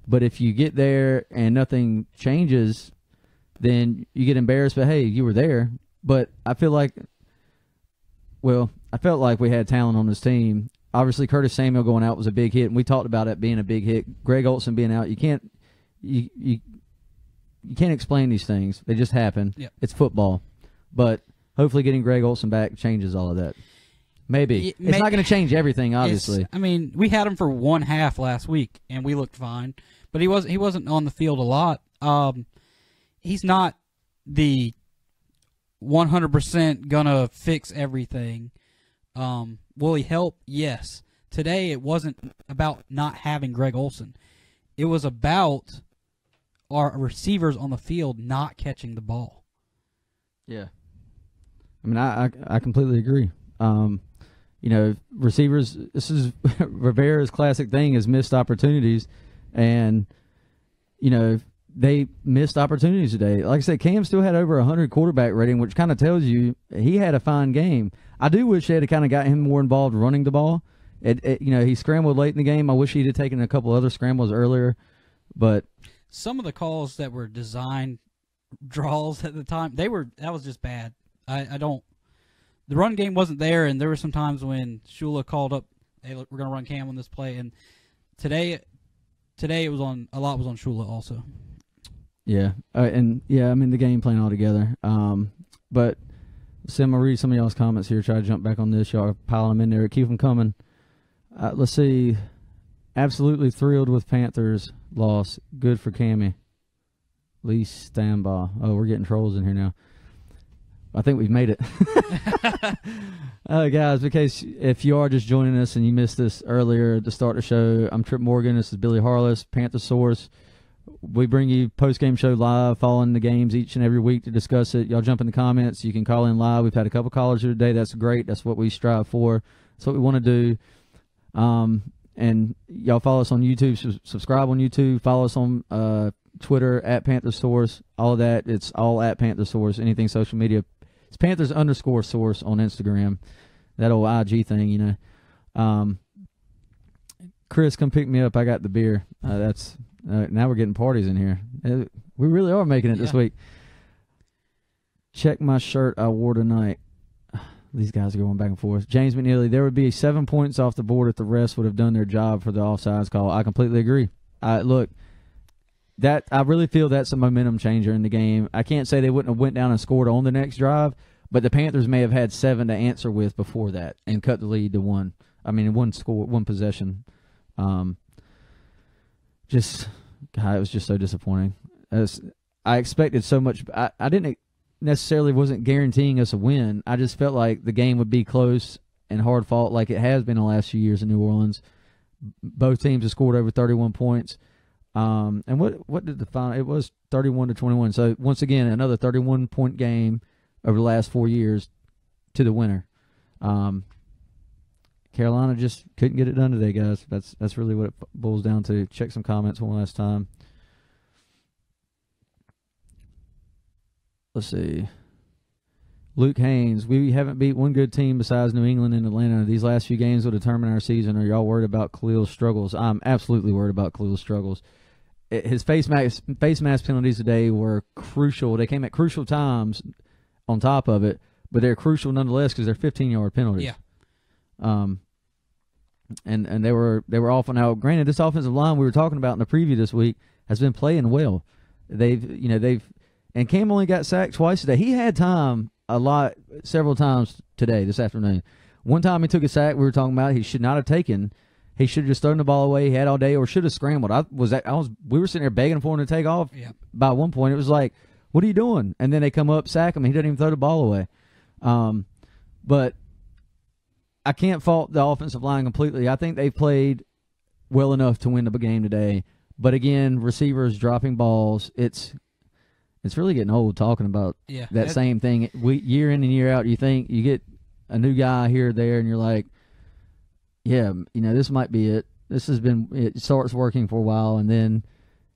But if you get there and nothing changes, then you get embarrassed, but hey, you were there. But I felt like we had talent on this team. Obviously, Curtis Samuel going out was a big hit, and we talked about it being a big hit. Greg Olson being out, you can't explain these things. They just happen. Yep. It's football. But hopefully getting Greg Olson back changes all of that. Maybe. It's not going to change everything, obviously. I mean, we had him for one half last week, and we looked fine. But he wasn't on the field a lot. He's not the 100% going to fix everything. Will he help? Yes. Today it wasn't about not having Greg Olson. It was about our receivers on the field not catching the ball. Yeah. I mean, I completely agree. Receivers, this is Rivera's classic thing is missed opportunities. And, they missed opportunities today. Like I said, Cam still had over 100 quarterback rating, which kind of tells you he had a fine game. I do wish they had kind of got him more involved running the ball. He scrambled late in the game. I wish he'd have taken a couple other scrambles earlier. But some of the calls that were designed draws at the time, that was just bad. The run game wasn't there, and there were some times when Shula called up, hey, look, we're going to run Cam on this play, and today it was on Shula also. Yeah, I mean the game plan altogether. But Sam, I'm gonna read some of y'all's comments here. Try to jump back on this. Y'all are piling them in there. Keep them coming. Let's see. Absolutely thrilled with Panthers loss. Good for Cammy. Lee Stambaugh. Oh, we're getting trolls in here now. I think we've made it. Guys, in case if you are just joining us and you missed this earlier to start the show, I'm Trip Morgan. This is Billy Harless, Panther Source. We bring you post-game show live, following the games each and every week to discuss it. Y'all jump in the comments. You can call in live. We've had a couple callers here today. That's great. That's what we strive for. That's what we want to do. And y'all follow us on YouTube. Subscribe on YouTube. Follow us on Twitter, @PantherSource. All of that. It's all @PantherSource. Anything social media. It's Panthers_source on Instagram. That old IG thing, Chris, come pick me up. I got the beer. Now we're getting parties in here. We really are making it this week. Check my shirt I wore tonight. These guys are going back and forth. James McNeely, there would be 7 points off the board if the refs would have done their job for the offsides call. I completely agree. I really feel that's a momentum changer in the game. I can't say they wouldn't have went down and scored on the next drive, but the Panthers may have had 7 to answer with before that and cut the lead to 1. I mean, one possession. It was just so disappointing. I expected so much. I didn't necessarily wasn't guaranteeing us a win. I just felt like the game would be close and hard fought like it has been the last few years in New Orleans. Both teams have scored over 31 points. And what did the final? It was 31-21. So once again, another 31-point game over the last 4 years to the winner. Carolina just couldn't get it done today, guys. That's really what it boils down to. Check some comments one last time. let's see. Luke Haynes, we haven't beat one good team besides New England and Atlanta. These last few games will determine our season. Are y'all worried about Khalil's struggles? I'm absolutely worried about Khalil's struggles. His face mask penalties today were crucial. They came at crucial times on top of it, but they're crucial nonetheless because they're 15-yard penalties. Yeah. And they were awful. Now, granted, this offensive line we were talking about in the preview this week has been playing well. And Cam only got sacked twice today. He had time several times today, this afternoon. One time he took a sack we were talking about he should not have taken. He should have just thrown the ball away he had all day or should have scrambled. We were sitting there begging for him to take off. Yeah. By one point it was like, what are you doing? And then they come up, sack him, and he doesn't even throw the ball away. But I can't fault the offensive line completely. I think they played well enough to win the game today. But again, receivers dropping balls, it's really getting old talking about that same thing. Year in and year out, you think you get a new guy here or there, and you're like, yeah, this might be it. It starts working for a while, and then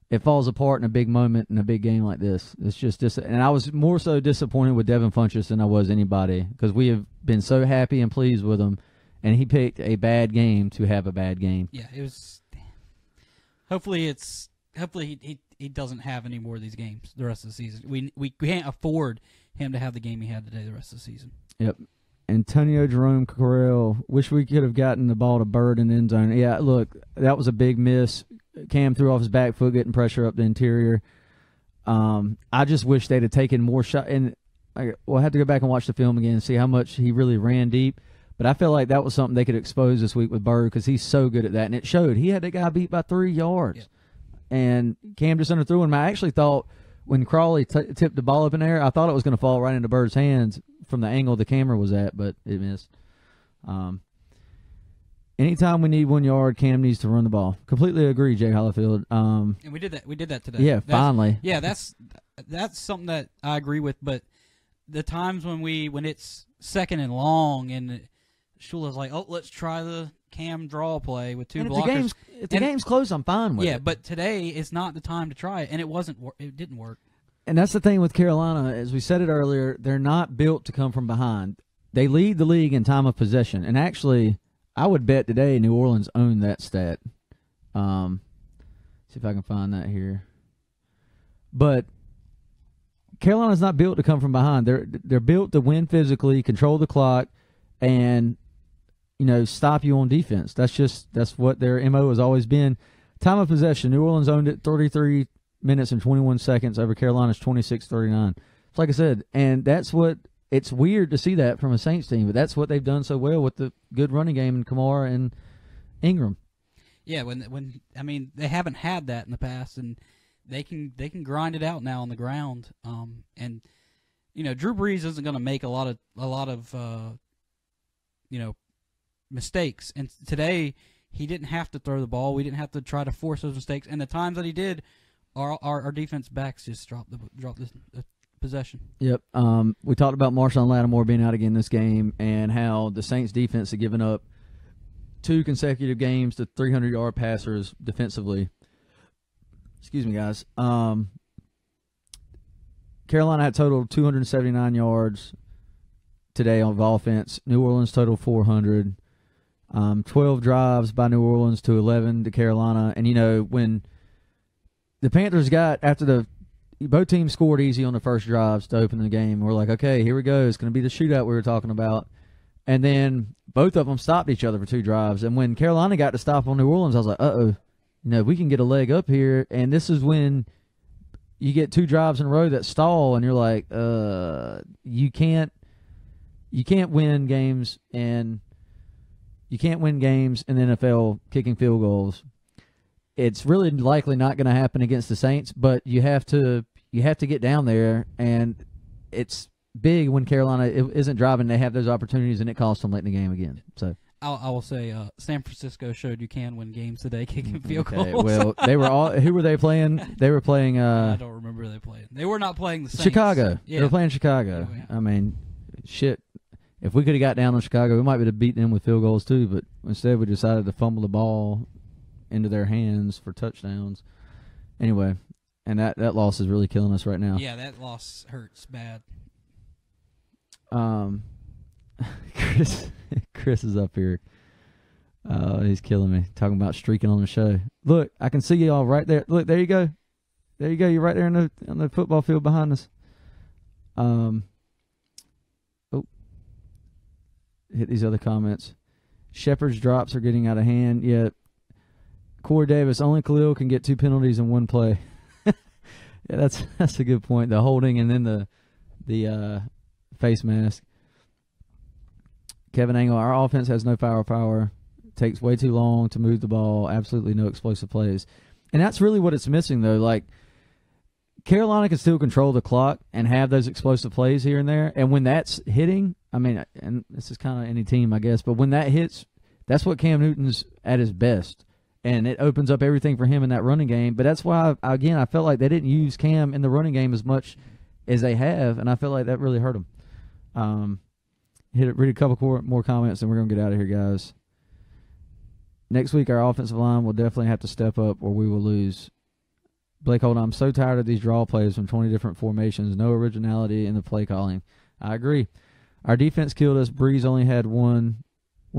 it falls apart in a big moment in a big game like this. It's just and I was more so disappointed with Devin Funchess than I was anybody because we have been so happy and pleased with him, and he picked a bad game to have a bad game. Yeah, it was. Hopefully he doesn't have any more of these games the rest of the season. We can't afford him to have the game he had today the rest of the season. Yep. Antonio Jerome Correll, wish we could have gotten the ball to Bird in the end zone. Yeah, look, that was a big miss. Cam threw off his back foot, getting pressure up the interior. I just wish they'd have taken more shot. And we'll have to go back and watch the film again and see how much he really ran deep. But I feel like that was something they could expose this week with Bird because he's so good at that. And it showed. He had that guy beat by 3 yards. Yep. And Cam just underthrew him. I actually thought when Crawley tipped the ball up in there, I thought it was going to fall right into Bird's hands from the angle the camera was at, but it missed. Anytime we need 1 yard, Cam needs to run the ball. Completely agree, Jake Hollifield. And we did that. We did that today. Yeah, finally. Yeah, that's something that I agree with. But the times when it's second and long and Shula's like, oh, let's try the Cam draw play with two blockers. If the game's close, I'm fine with it. Yeah, but today is not the time to try it, and it didn't work. And that's the thing with Carolina, as we said it earlier, they're not built to come from behind. They lead the league in time of possession, and actually, I would bet today New Orleans owned that stat. See if I can find that here. But Carolina's not built to come from behind. They're built to win physically, control the clock, and stop you on defense. That's what their MO has always been. Time of possession, New Orleans owned it 33 minutes and 21 seconds over Carolina's 26-39. It's like I said, and that's what it's weird to see that from a Saints team, but that's what they've done so well with the good running game in Kamara and Ingram. Yeah, when they haven't had that in the past, and they can grind it out now on the ground. And Drew Brees isn't going to make a lot of mistakes. And today he didn't have to throw the ball. We didn't have to try to force those mistakes. And the times that he did, our defense backs just dropped the possession. Yep. We talked about Marshawn Lattimore being out again this game and how the Saints defense had given up 2 consecutive games to 300-yard passers defensively. Excuse me, guys. Carolina had total 279 yards today on offense. New Orleans total 400. 12 drives by New Orleans to 11 to Carolina. And, when the Panthers after both teams scored easy on the first drives to open the game, we're like, okay, here we go. It's going to be the shootout we were talking about. And then both of them stopped each other for 2 drives. And when Carolina got to stop on New Orleans, I was like, uh-oh, we can get a leg up here. And this is when you get 2 drives in a row that stall, and you're like, you can't win games, and you can't win games in the NFL kicking field goals. It's really likely not going to happen against the Saints, but you have to get down there, and it's big when Carolina isn't driving. They have those opportunities, and it costs them late in the game again. So I will say, San Francisco showed you can win games today kicking field goals. Well, they were all. Who were they playing? They were playing. I don't remember who they played. They were not playing the Saints. Chicago. Yeah. They were playing Chicago. Yeah. I mean, shit. If we could have got down on Chicago, we might have beaten them with field goals too. But instead, we decided to fumble the ball into their hands for touchdowns. Anyway, and that loss is really killing us right now. Yeah, that loss hurts bad. Chris is up here. He's killing me. Talking about streaking on the show. Look, I can see y'all right there. Look, there you go. There you go. You're right there on the football field behind us. Hit these other comments. Shepard's drops are getting out of hand. Yeah. Corey Davis, only Khalil can get 2 penalties in one play. Yeah, that's a good point. The holding and then the face mask. Kevin Angle, our offense has no firepower. Takes way too long to move the ball. Absolutely no explosive plays. And that's really what it's missing, though. Like, Carolina can still control the clock and have those explosive plays here and there. And when that's hitting, I mean, and this is kind of any team, I guess, but when that hits, that's what Cam Newton's at his best. And it opens up everything for him in that running game. But that's why, again, I felt like they didn't use Cam in the running game as much as they have, and I feel like that really hurt them. Read a couple more comments, and we're going to get out of here, guys. Next week, our offensive line will definitely have to step up or we will lose. Blake Holden, I'm so tired of these draw plays from 20 different formations. No originality in the play calling. I agree. Our defense killed us. Breeze only had one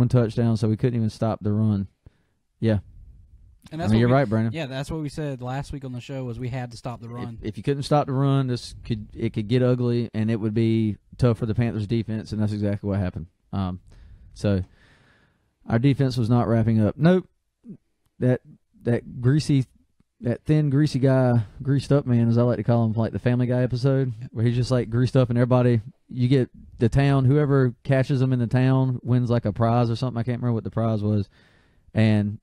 touchdown, so we couldn't even stop the run. Yeah. And that's you're right, Brandon. Yeah, that's what we said last week on the show was we had to stop the run. If you couldn't stop the run, it could get ugly, and it would be tough for the Panthers' defense, and that's exactly what happened. So our defense was not wrapping up. Nope. That thin, greasy guy, greased up man, as I like to call him, like the Family Guy episode, where he's just like greased up and everybody, you get the town, whoever catches them in the town wins like a prize or something. I can't remember what the prize was. And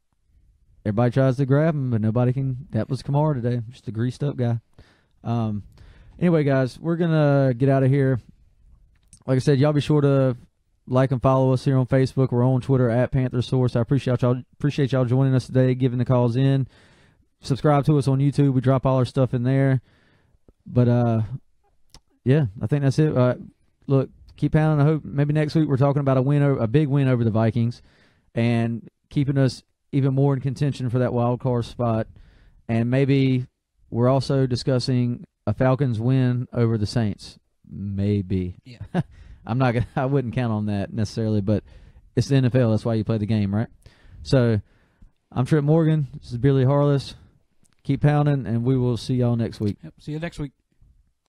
everybody tries to grab him, but nobody can. That was Kamara today, just a greased up guy. Anyway, guys, we're going to get out of here. Like I said, y'all be sure to like and follow us here on Facebook. We're on Twitter at PantherSource. I appreciate y'all joining us today, giving the calls in. Subscribe to us on YouTube. We drop all our stuff in there. But, yeah, I think that's it. Look, keep pounding. I hope maybe next week we're talking about a big win over the Vikings and keeping us even more in contention for that wild card spot. And maybe we're also discussing a Falcons win over the Saints. Maybe. Yeah. I wouldn't count on that necessarily, but it's the NFL. That's why you play the game, right? So I'm Trent Morgan. This is Billy Harless. Keep pounding, and we will see y'all next week. Yep. See you next week.